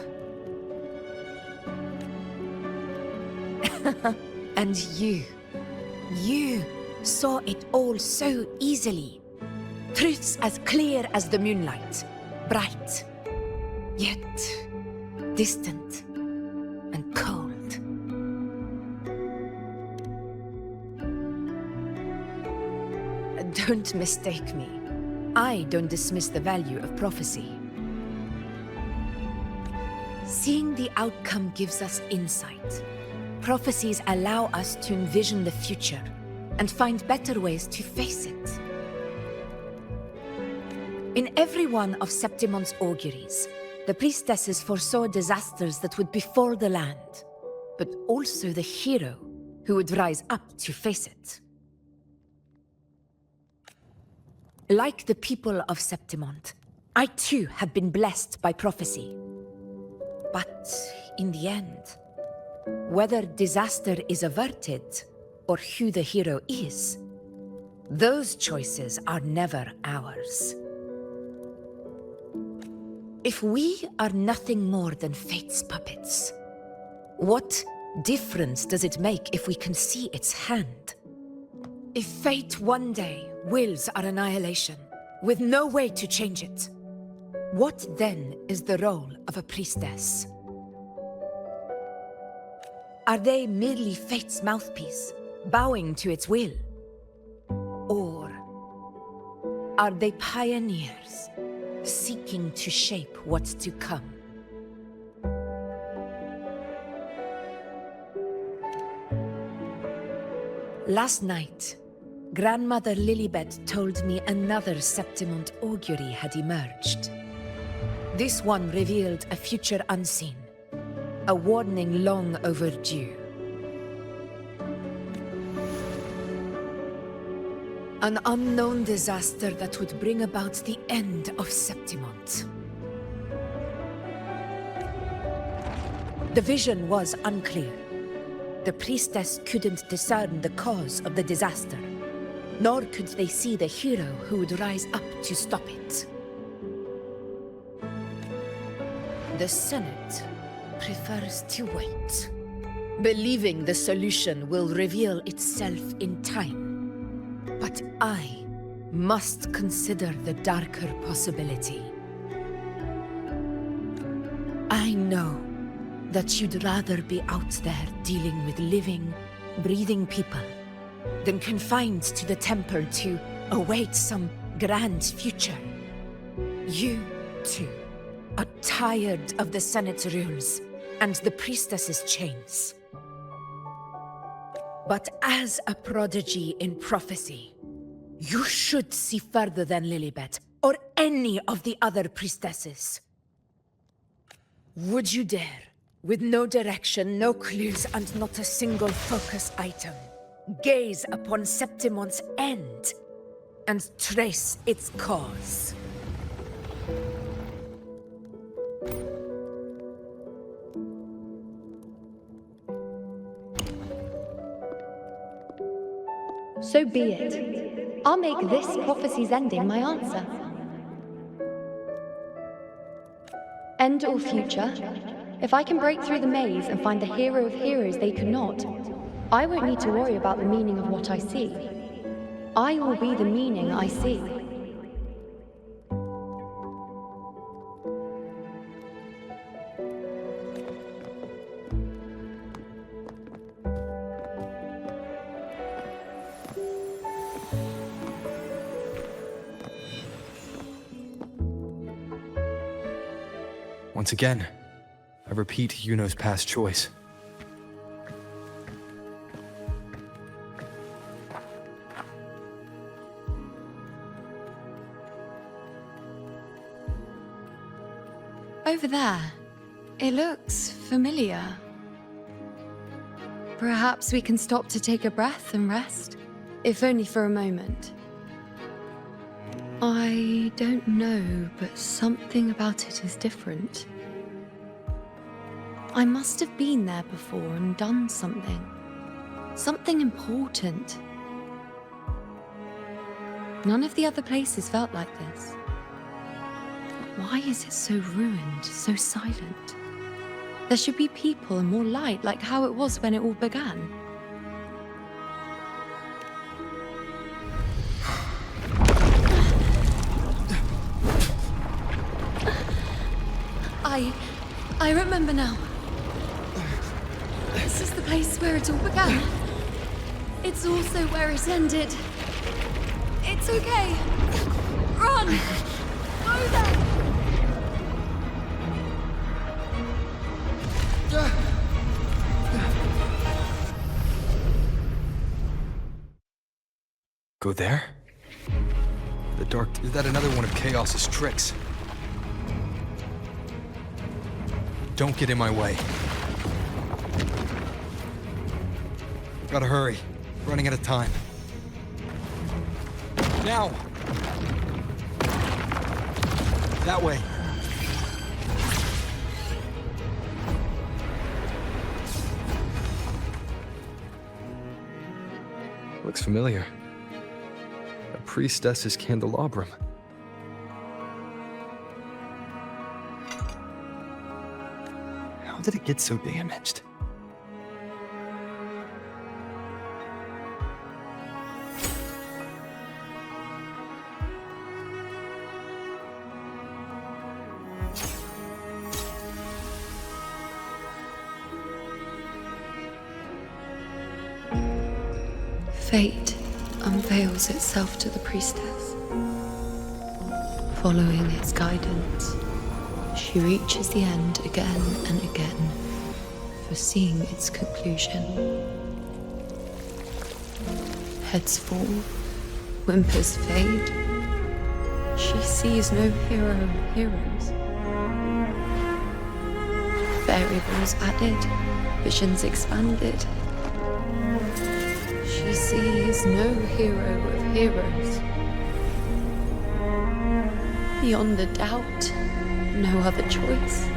And you saw it all so easily. Truths as clear as the moonlight, bright, yet distant and cold. Don't mistake me. I don't dismiss the value of prophecy. Seeing the outcome gives us insight. Prophecies allow us to envision the future and find better ways to face it. In every one of Septimont's auguries, the priestesses foresaw disasters that would befall the land, but also the hero who would rise up to face it. Like the people of Septimont, I too have been blessed by prophecy. But in the end, whether disaster is averted or who the hero is, those choices are never ours. If we are nothing more than fate's puppets, what difference does it make if we can see its hand? If fate one day wills our annihilation, with no way to change it, what then is the role of a priestess? Are they merely fate's mouthpiece, bowing to its will? Or are they pioneers, seeking to shape what's to come? Last night, Grandmother Lilibet told me another Septimont augury had emerged. This one revealed a future unseen, a warning long overdue. An unknown disaster that would bring about the end of Septimont. The vision was unclear. The priestess couldn't discern the cause of the disaster, nor could they see the hero who would rise up to stop it. The Senate prefers to wait, believing the solution will reveal itself in time. But I must consider the darker possibility. I know that you'd rather be out there dealing with living, breathing people than confined to the temple to await some grand future. You, too, are tired of the Senate's rules and the Priestess's chains. But as a prodigy in prophecy, you should see further than Lilibet or any of the other priestesses. Would you dare, with no direction, no clues, and not a single focus item, gaze upon Septimont's end and trace its cause? So be it. I'll make this prophecy's ending my answer. End or future, if I can break through the maze and find the hero of heroes they could not, I won't need to worry about the meaning of what I see. I will be the meaning I see. Once again, I repeat Iuno's past choice. Over there, it looks familiar. Perhaps we can stop to take a breath and rest, if only for a moment. I don't know, but something about it is different. I must have been there before and done something. Something important. None of the other places felt like this. Why is it so ruined, so silent? There should be people and more light, like how it was when it all began. I remember now. This is the place where it all began. It's also where it ended. It's okay. Run! Go there! Go there? The dark... Is that another one of Chaos's tricks? Don't get in my way. Gotta hurry. Running out of time. Now! That way. Looks familiar. A priestess's candelabrum. How did it get so damaged? Fate unveils itself to the priestess. Following its guidance, she reaches the end again and again, foreseeing its conclusion. Heads fall, whimpers fade. She sees no hero of heroes. Variables added, visions expanded. She sees no hero of heroes. Beyond the doubt, no other choice.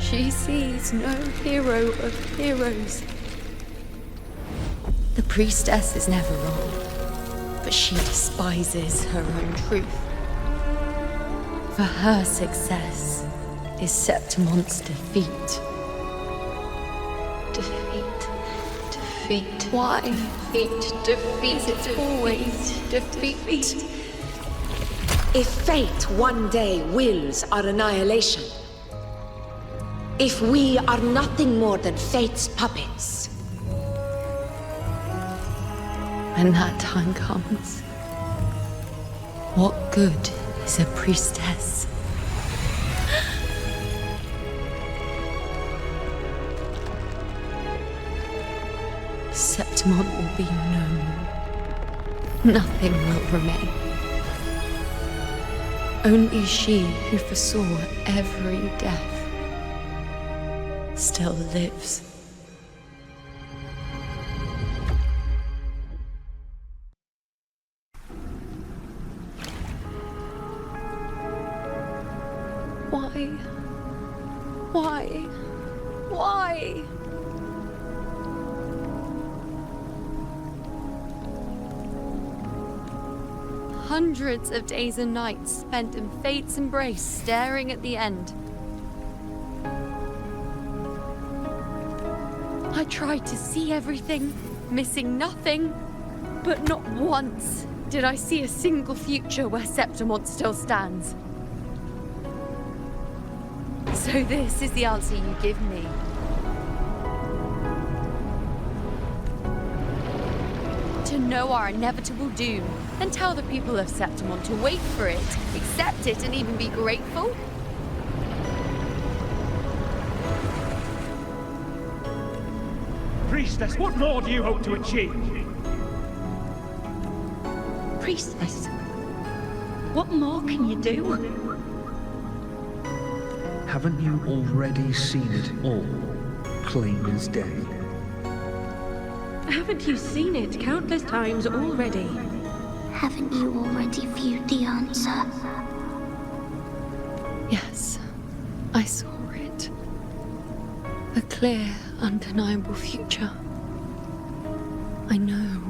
She sees no hero of heroes. The priestess is never wrong, but she despises her own truth. For her success is Septimont's defeat. Defeat. Why? Defeat. Is it always defeat? If fate one day wills our annihilation, if we are nothing more than fate's puppets? When that time comes, what good is a priestess? Septimont will be known. Nothing will remain. Only she who foresaw every death still lives. Why? Why? Why? Hundreds of days and nights spent in fate's embrace, staring at the end. I tried to see everything, missing nothing, but not once did I see a single future where Septimont still stands. So this is the answer you give me. To know our inevitable doom, and tell the people of Septimont to wait for it, accept it, and even be grateful? Priestess, what more do you hope to achieve? Priestess, what more can you do? Haven't you already seen it all, plain as day? Haven't you seen it countless times already? Haven't you already viewed the answer? Yes, I saw it. A clear, undeniable future. I know.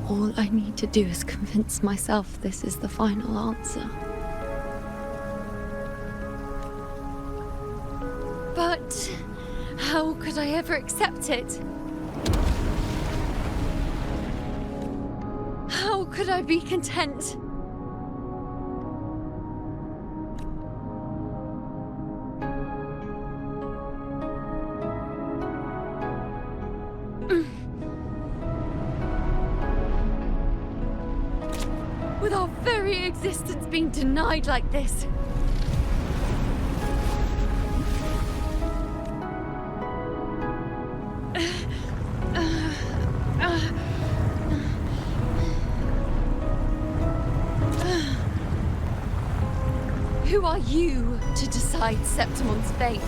All I need to do is convince myself this is the final answer. But how could I ever accept it? How could I be content? With our very existence being denied like this. Who are you to decide Septimont's fate?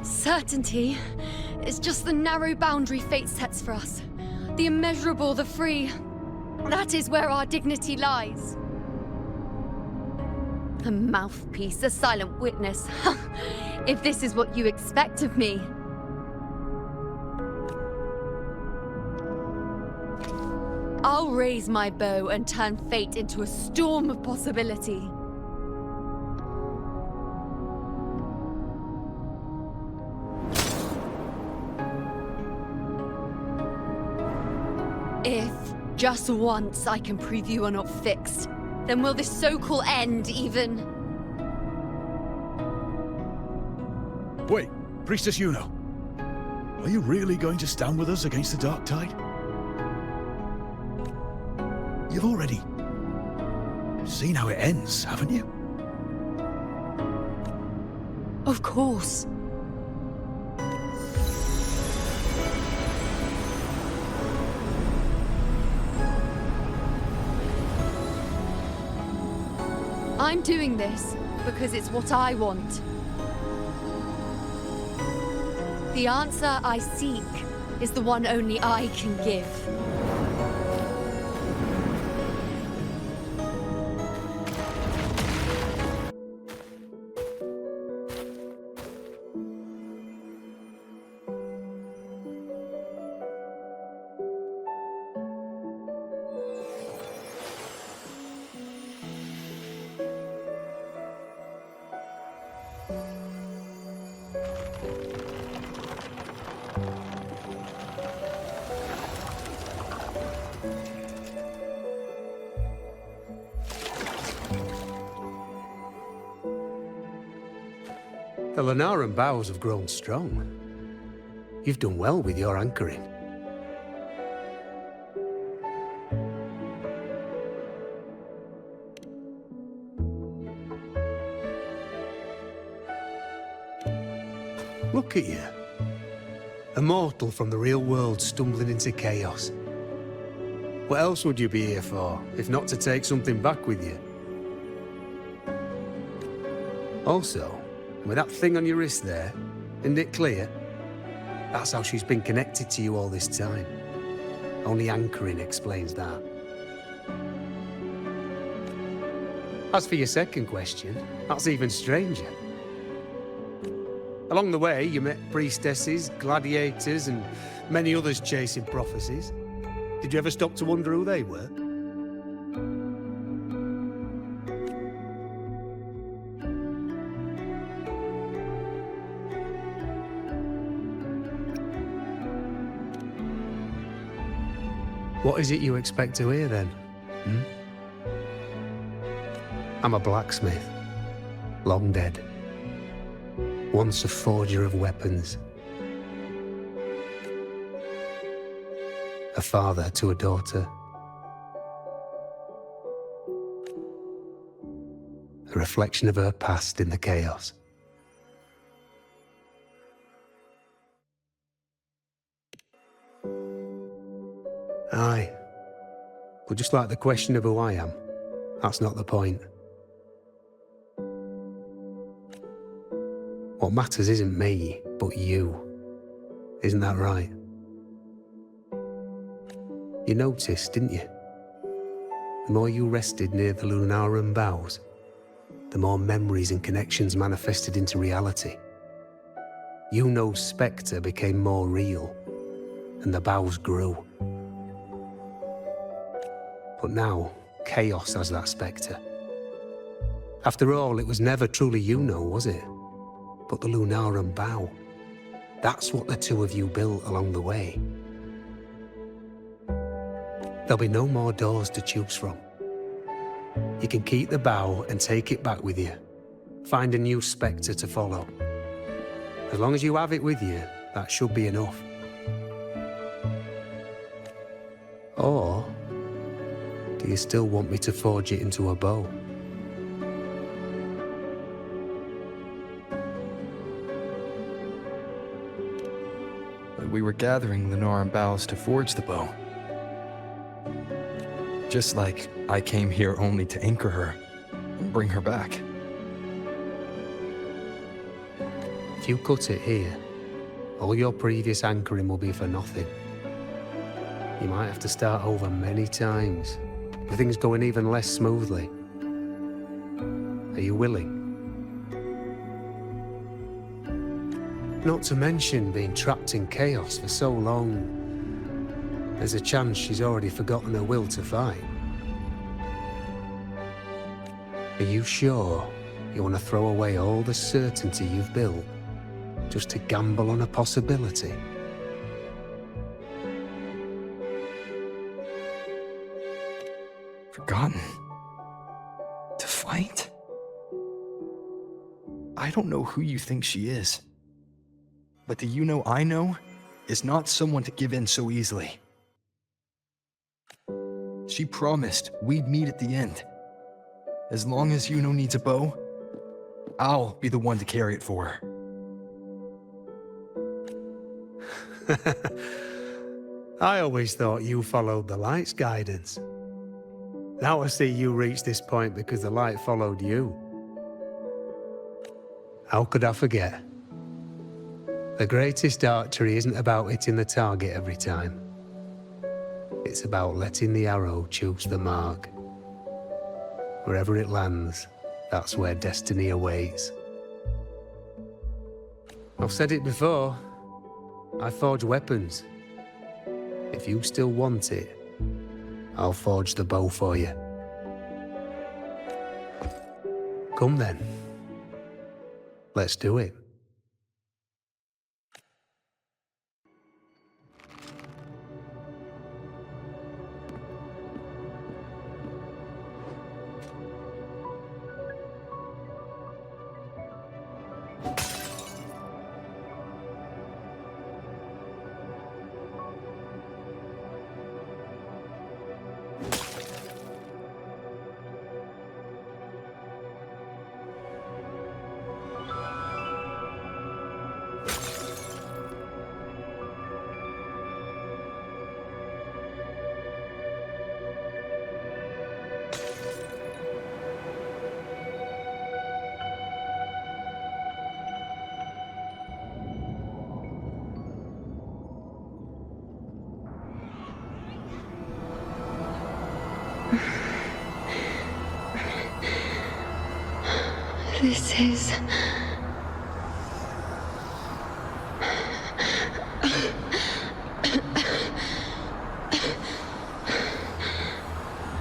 Certainty is just the narrow boundary fate sets for us. The immeasurable, the free. That is where our dignity lies. A mouthpiece, a silent witness. If this is what you expect of me. I'll raise my bow and turn fate into a storm of possibility. If, just once, I can prove you are not fixed, then will this so-called end even... Wait, Priestess Iuno. Are you really going to stand with us against the Dark Tide? You've already seen how it ends, haven't you? Of course. I'm doing this because it's what I want. The answer I seek is the one only I can give. The Lunaran bows have grown strong. You've done well with your anchoring. Look at you. A mortal from the real world stumbling into chaos. What else would you be here for, if not to take something back with you? Also, with that thing on your wrist there, isn't it clear? That's how she's been connected to you all this time. Only anchoring explains that. As for your second question, that's even stranger. Along the way, you met priestesses, gladiators, and many others chasing prophecies. Did you ever stop to wonder who they were? What is it you expect to hear, then? I'm a blacksmith. Long dead. Once a forger of weapons. A father to a daughter. A reflection of her past in the chaos. Aye. But just like the question of who I am, that's not the point. What matters isn't me, but you. Isn't that right? You noticed, didn't you? The more you rested near the Lunaran bows, the more memories and connections manifested into reality. Iuno's spectre became more real, and the bows grew. But now, chaos has that spectre. After all, it was never truly Iuno, was it? But the Lunaran bow. That's what the two of you built along the way. There'll be no more doors to choose from. You can keep the bow and take it back with you. Find a new spectre to follow. As long as you have it with you, that should be enough. Or do you still want me to forge it into a bow? We were gathering Lunaran boughs to forge the bow. Just like I came here only to anchor her and bring her back. If you cut it here, all your previous anchoring will be for nothing. You might have to start over many times, with things going even less smoothly. Are you willing? Not to mention being trapped in chaos for so long. There's a chance she's already forgotten her will to fight. Are you sure you want to throw away all the certainty you've built just to gamble on a possibility? Forgotten? To fight? I don't know who you think she is. But the Iuno I know is not someone to give in so easily. She promised we'd meet at the end. As long as Iuno needs a bow, I'll be the one to carry it for her. I always thought you followed the light's guidance. Now I see you reached this point because the light followed you. How could I forget? The greatest archery isn't about hitting the target every time. It's about letting the arrow choose the mark. Wherever it lands, that's where destiny awaits. I've said it before. I forge weapons. If you still want it, I'll forge the bow for you. Come then. Let's do it. This is...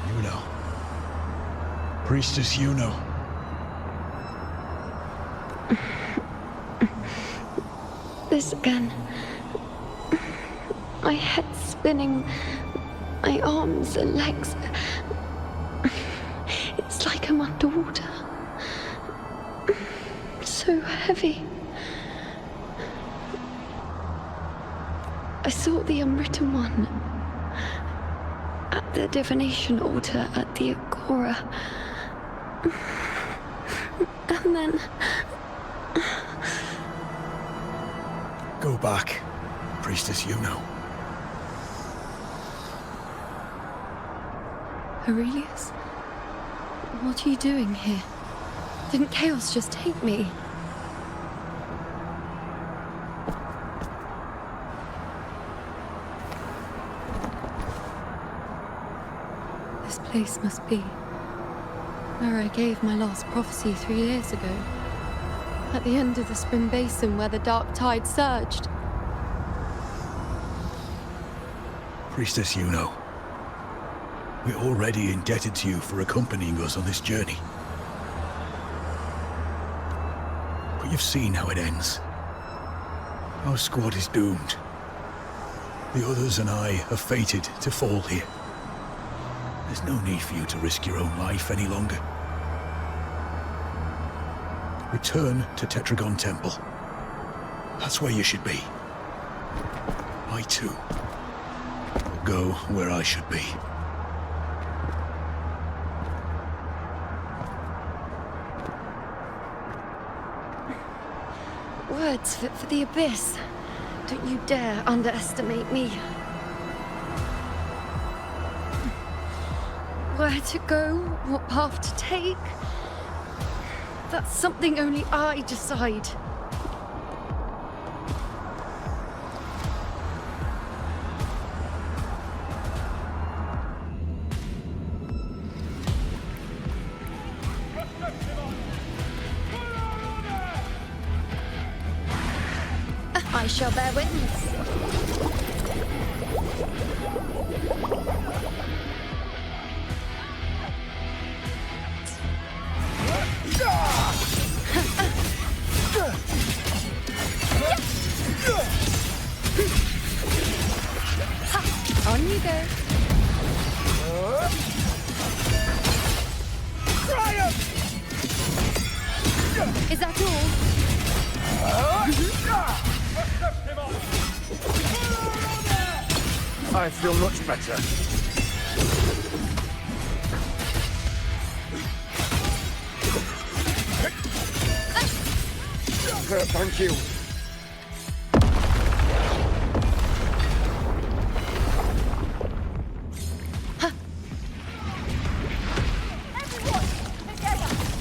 Iuno. Priestess Iuno. This again. My head spinning, my arms and legs. It's like I'm underwater. So heavy. I saw the unwritten one at the divination altar at the Agora. And then... Go back, Priestess Iuno. Aurelius? What are you doing here? Didn't chaos just take me? This place must be where I gave my last prophecy 3 years ago. At the end of the spring basin where the dark tide surged. Priestess Iuno. We're already indebted to you for accompanying us on this journey. But you've seen how it ends. Our squad is doomed. The others and I are fated to fall here. There's no need for you to risk your own life any longer. Return to Tetragon Temple. That's where you should be. I too will go where I should be. Words fit for the abyss. Don't you dare underestimate me. Where to go, what path to take, that's something only I decide. I shall bear witness. On you go. Is that all? I feel much better. Thank you.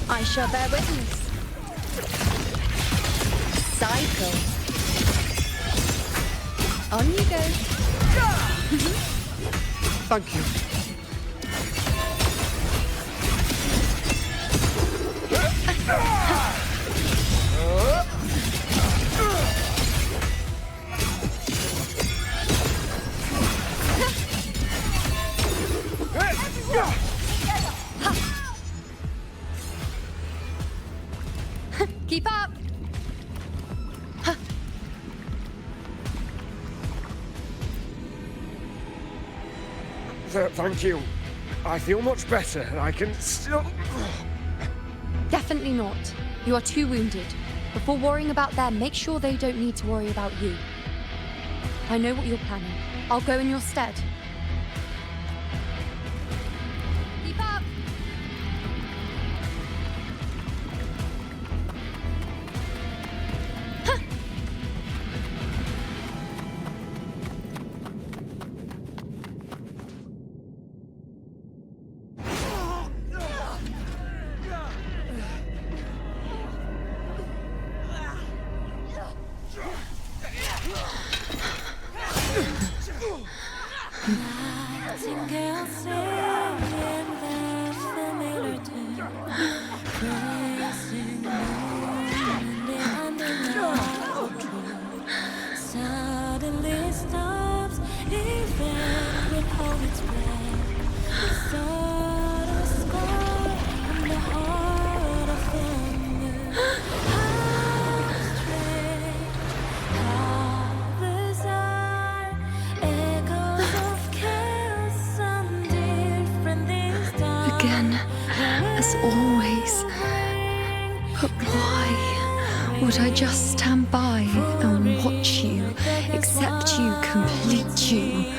I shall bear witness. Cycle. On you go. Thank you. Keep up. Thank you. I feel much better. I can still... Definitely not. You are too wounded. Before worrying about them, make sure they don't need to worry about you. I know what you're planning. I'll go in your stead. Keep up! Again, as always. But why would I just stand by and watch you, accept you, complete you?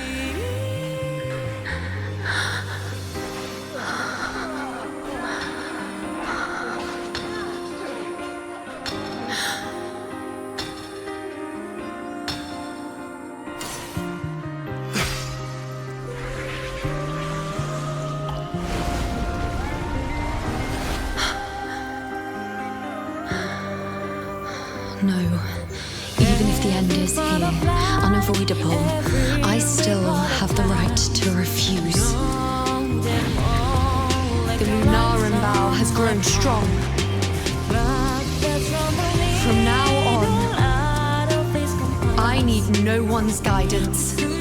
No. Even if the end is here, unavoidable, I still have the right to refuse. The Lunaran vow has grown strong. From now on, I need no one's guidance. Because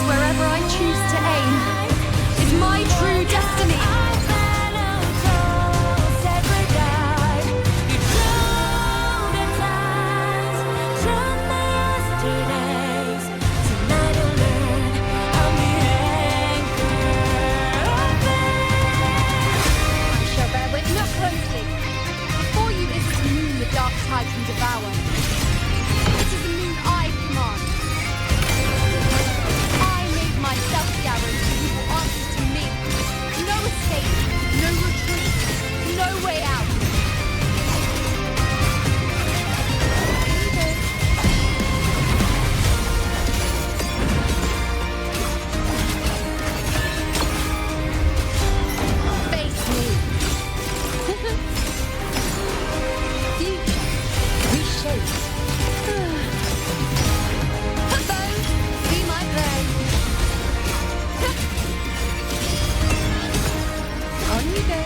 wherever I choose to aim, my true destiny. I shall bear witness closely. Before you is the moon the dark tide can devour. It is the moon I command. I made myself guarantee you will answer to me. No escape, no retreat, no way out. Face me. Future, reshape. Those be my prey. On you go.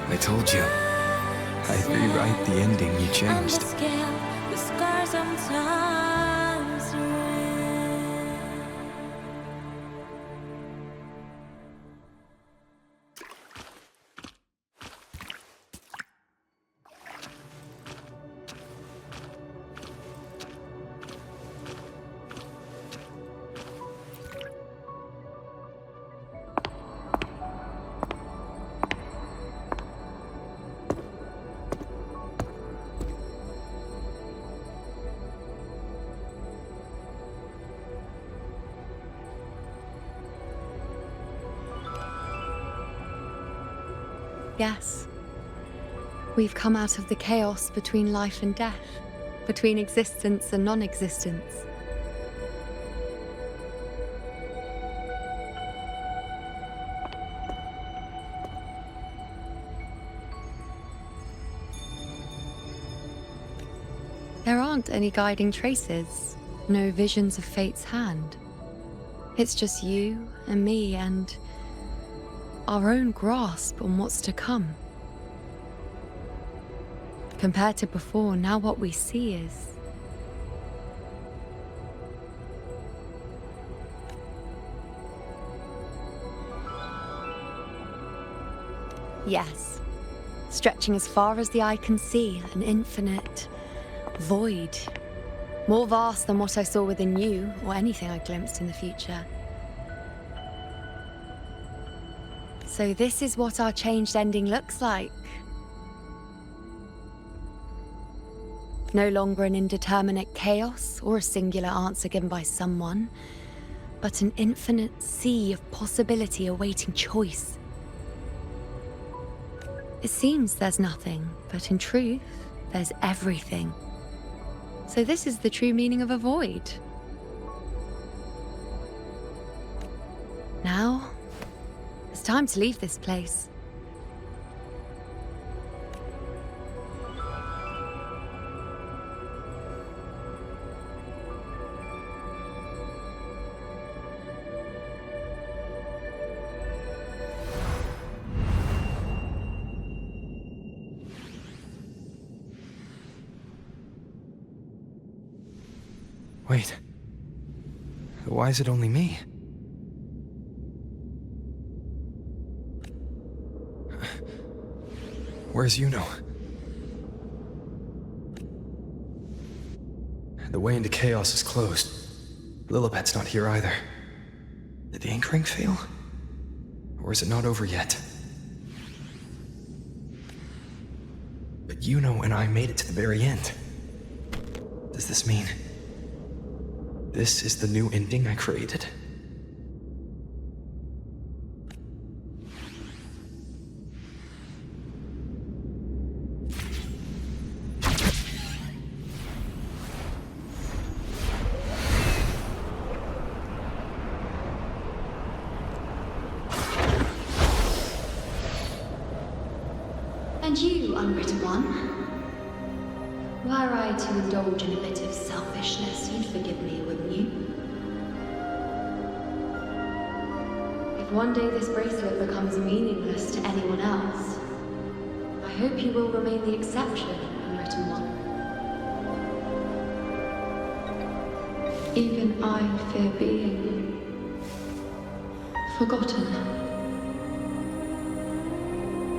I told you. I'd rewrite the ending you changed. Yes. We've come out of the chaos between life and death, between existence and non-existence. There aren't any guiding traces, no visions of fate's hand. It's just you and me and our own grasp on what's to come. Compared to before, now what we see is... Yes, stretching as far as the eye can see, an infinite void. More vast than what I saw within you, or anything I glimpsed in the future. So this is what our changed ending looks like. No longer an indeterminate chaos or a singular answer given by someone, but an infinite sea of possibility awaiting choice. It seems there's nothing, but in truth, there's everything. So this is the true meaning of a void. Now, it's time to leave this place. Wait. Why is it only me? Where's Iuno? The way into chaos is closed. Lilibet's not here either. Did the ink ring fail? Or is it not over yet? But Iuno and I made it to the very end. Does this mean... this is the new ending I created? And you, unwritten one? Were I to indulge in a bit of selfishness, you'd forgive me, wouldn't you? If one day this bracelet becomes meaningless to anyone else, I hope you will remain the exception, unwritten one. Even I fear being forgotten.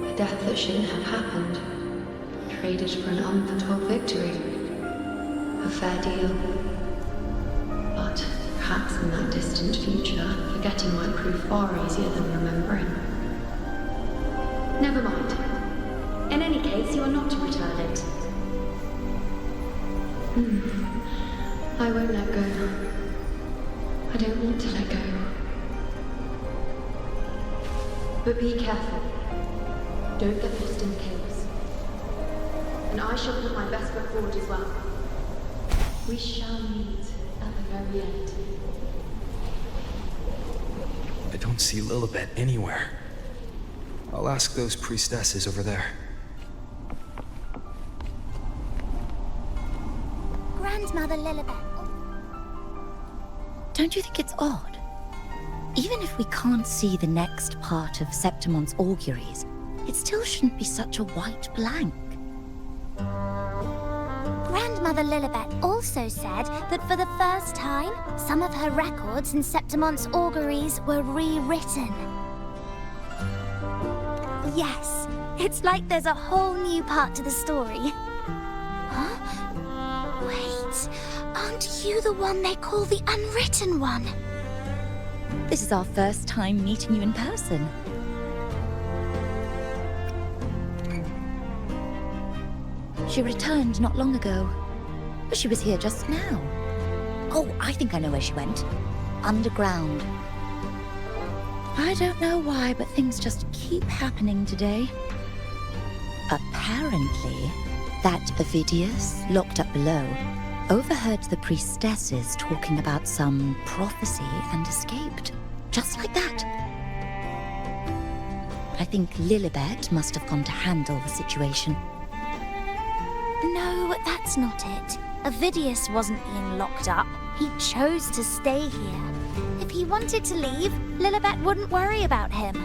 A death that shouldn't have happened. Traded for an unforetold victory. A fair deal. But perhaps in that distant future, forgetting might prove far easier than remembering. Never mind. In any case, you are not to return it. I won't let go. I don't want to let go. But be careful. Don't get lost in the chaos. And I shall put my best foot forward as well. We shall meet at the very end. I don't see Lilibet anywhere. I'll ask those priestesses over there. Grandmother Lilibet. Don't you think it's odd? Even if we can't see the next part of Septimont's auguries, it still shouldn't be such a white blank. Grandmother Lilibet also said that for the first time, some of her records in Septimont's auguries were rewritten. Yes, it's like there's a whole new part to the story. Huh? Wait, aren't you the one they call the unwritten one? This is our first time meeting you in person. She returned not long ago, but she was here just now. Oh, I think I know where she went. Underground. I don't know why, but things just keep happening today. Apparently, that Ovidius, locked up below, overheard the priestesses talking about some prophecy and escaped. Just like that. I think Lilibet must have gone to handle the situation. No, that's not it. Ovidius wasn't being locked up. He chose to stay here. If he wanted to leave, Lilibet wouldn't worry about him.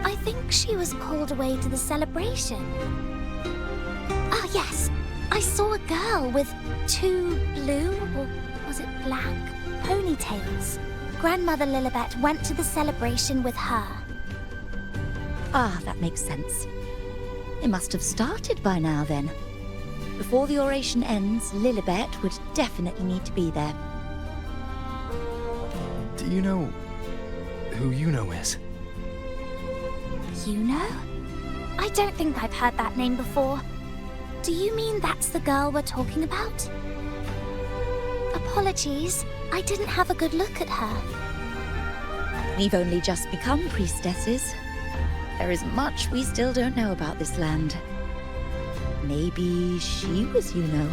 I think she was called away to the celebration. Ah, yes. I saw a girl with 2 blue, or was it black, ponytails. Grandmother Lilibet went to the celebration with her. Ah, that makes sense. It must have started by now, then. Before the oration ends, Lilibet would definitely need to be there. Do you know who Iuno is? Iuno? I don't think I've heard that name before. Do you mean that's the girl we're talking about? Apologies, I didn't have a good look at her. We've only just become priestesses. There is much we still don't know about this land. Maybe she was Iuno.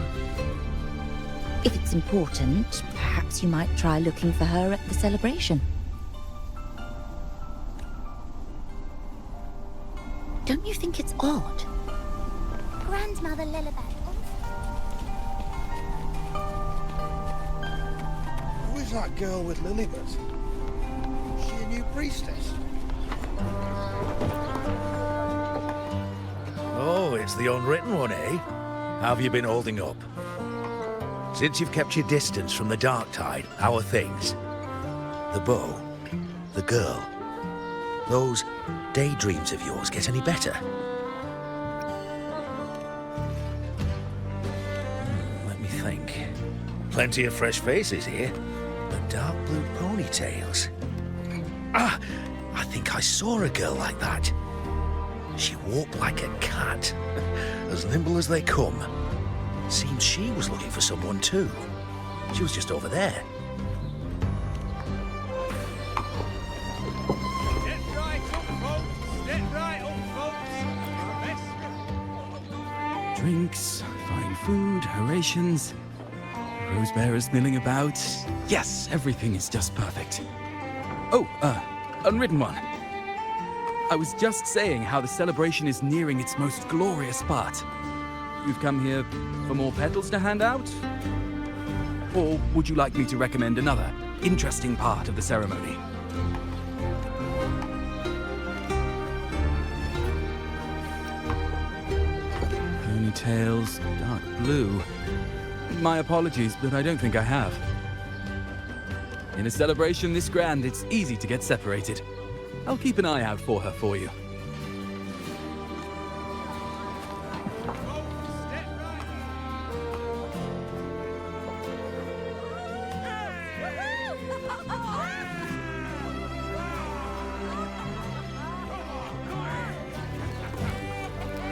If it's important, perhaps you might try looking for her at the celebration. Don't you think it's odd? Grandmother Lilibet. Who is that girl with Lilibet? Is she a new priestess? Oh, it's the unwritten one, eh? How have you been holding up? Since you've kept your distance from the dark tide, how are things? The bow, the girl, those daydreams of yours get any better? Let me think. Plenty of fresh faces here, but dark blue ponytails. Ah, I think I saw a girl like that. She walked like a cat, as nimble as they come. Seems she was looking for someone too. She was just over there. Drinks, fine food, orations, rose bearers milling about. Yes, everything is just perfect. Oh, unwritten one. I was just saying how the celebration is nearing its most glorious part. You've come here for more petals to hand out? Or would you like me to recommend another interesting part of the ceremony? Ponytails, dark blue. My apologies, but I don't think I have. In a celebration this grand, it's easy to get separated. I'll keep an eye out for her for you.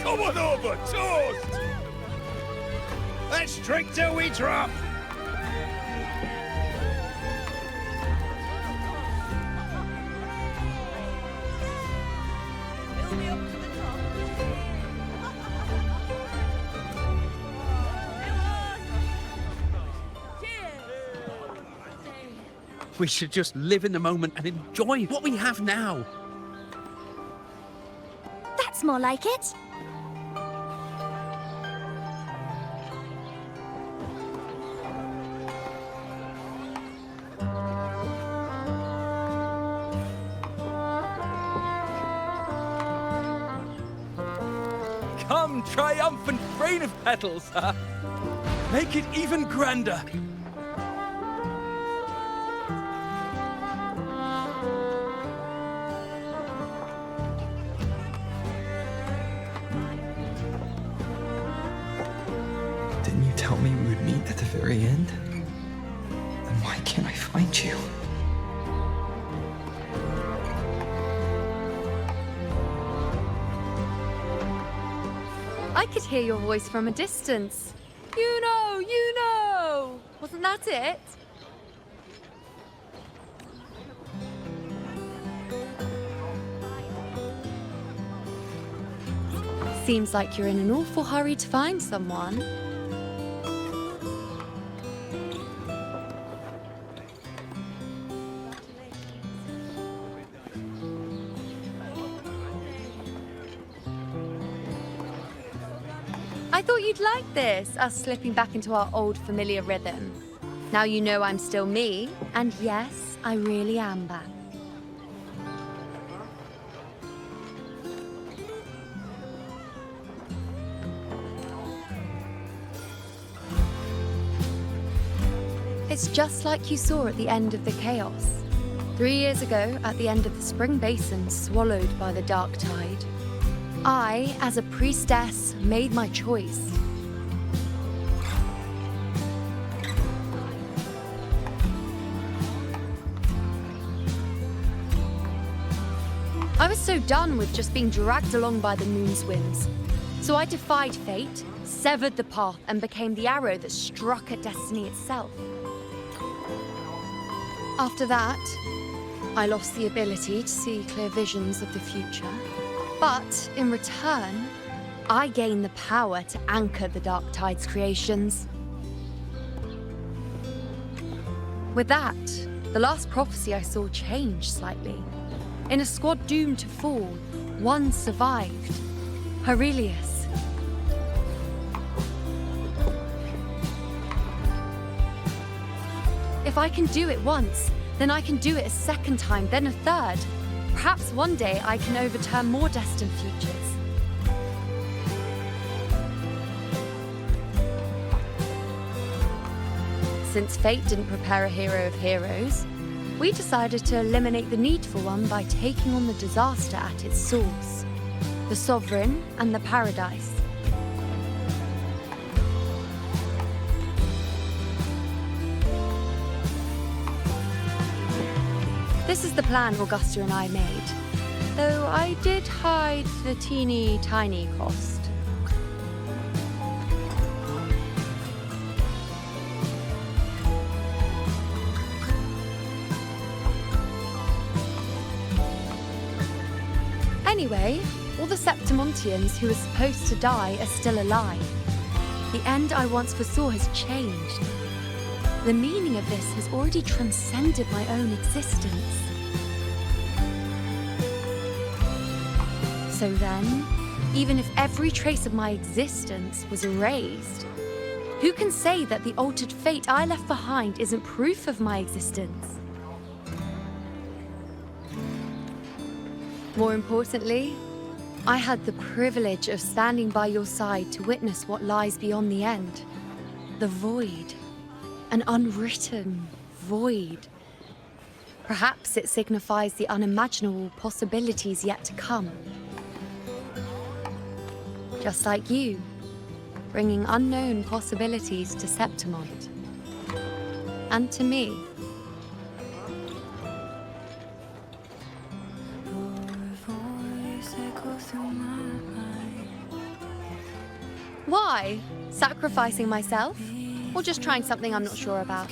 Come on over, toast! Let's drink till we drop! We should just live in the moment and enjoy what we have now. That's more like it. Come, triumphant rain of petals, huh? Make it even grander. Didn't you tell me we would meet at the very end? Then why can't I find you? I could hear your voice from a distance. Iuno! Iuno! Wasn't that it? Seems like you're in an awful hurry to find someone. I thought you'd like this, us slipping back into our old familiar rhythm. Now you know I'm still me, and yes, I really am back. It's just like you saw at the end of the chaos. 3 years ago, at the end of the spring basin swallowed by the dark tide, I, as a priestess, made my choice. I was so done with just being dragged along by the moon's whims. So I defied fate, severed the path, and became the arrow that struck at destiny itself. After that, I lost the ability to see clear visions of the future. But in return, I gained the power to anchor the Dark Tide's creations. With that, the last prophecy I saw changed slightly. In a squad doomed to fall, one survived. Aurelius. If I can do it once, then I can do it a second time, then a third. Perhaps one day I can overturn more destined futures. Since fate didn't prepare a hero of heroes, we decided to eliminate the need for one by taking on the disaster at its source, the Sovereign and the Paradise. This is the plan Augusta and I made, though I did hide the teeny tiny cost. Anyway, all the Septimontians who were supposed to die are still alive. The end I once foresaw has changed. The meaning of this has already transcended my own existence. So then, even if every trace of my existence was erased, who can say that the altered fate I left behind isn't proof of my existence? More importantly, I had the privilege of standing by your side to witness what lies beyond the end. The void. An unwritten void. Perhaps it signifies the unimaginable possibilities yet to come. Just like you, bringing unknown possibilities to Septimont. And to me. Why? Sacrificing myself? Or just trying something I'm not sure about?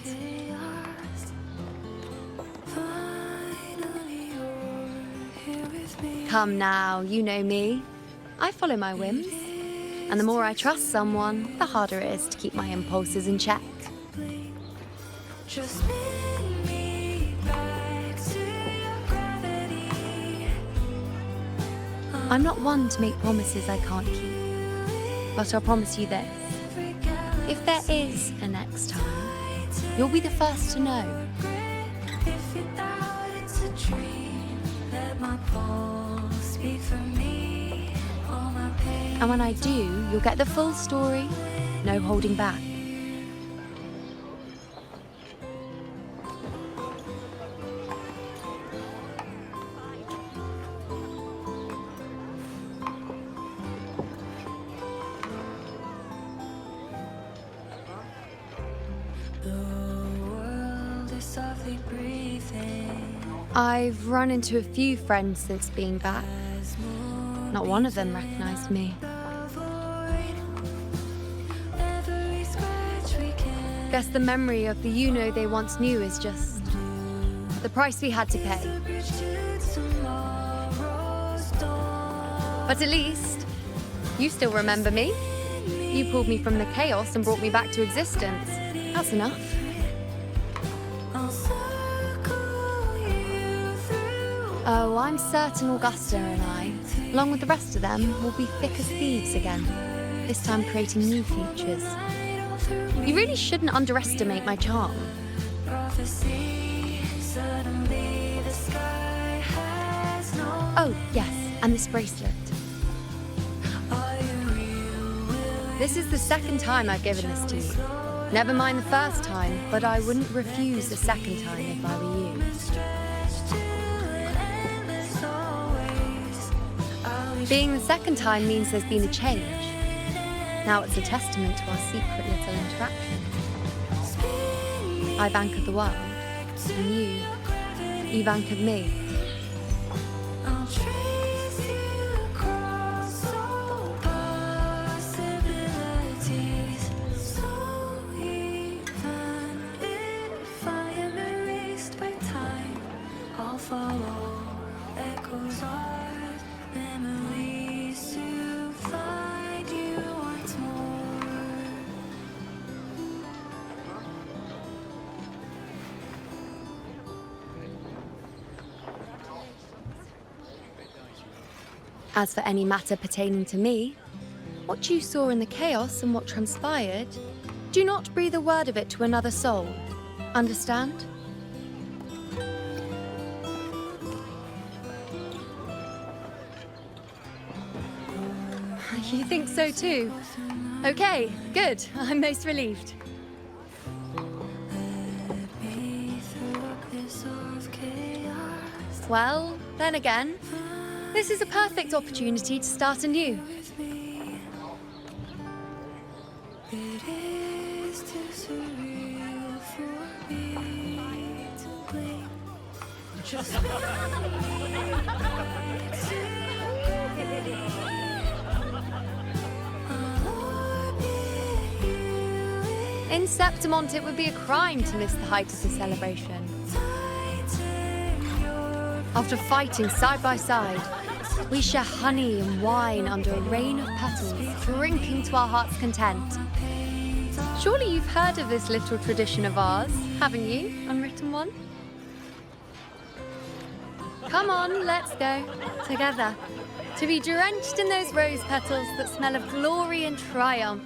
Come now, you know me. I follow my whims. And the more I trust someone, the harder it is to keep my impulses in check. I'm not one to make promises I can't keep. But I'll promise you this. If there is a next time, you'll be the first to know. And when I do, you'll get the full story, no holding back. I've run into a few friends since being back. Not one of them recognized me. Guess the memory of the Iuno they once knew is just the price we had to pay. But at least You still remember me? You pulled me from the chaos and brought me back to existence. That's enough. Oh, I'm certain Augusta and I, along with the rest of them, will be thick as thieves again, this time creating new features. You really shouldn't underestimate my charm. Oh, yes, and this bracelet. This is the second time I've given this to you. Never mind the first time, but I wouldn't refuse the second time if I were you. Being the second time means there's been a change. Now it's a testament to our secret little interaction. I've anchored the world, and you've anchored me. As for any matter pertaining to me, what you saw in the chaos and what transpired, do not breathe a word of it to another soul. Understand? You think so too? Okay, good. I'm most relieved. Well, then again, this is a perfect opportunity to start anew. In Septimont, it would be a crime to miss the height of the celebration. After fighting side by side, we share honey and wine under a rain of petals, drinking to our heart's content. Surely you've heard of this little tradition of ours, haven't you, unwritten one? Come on, let's go, together, to be drenched in those rose petals that smell of glory and triumph.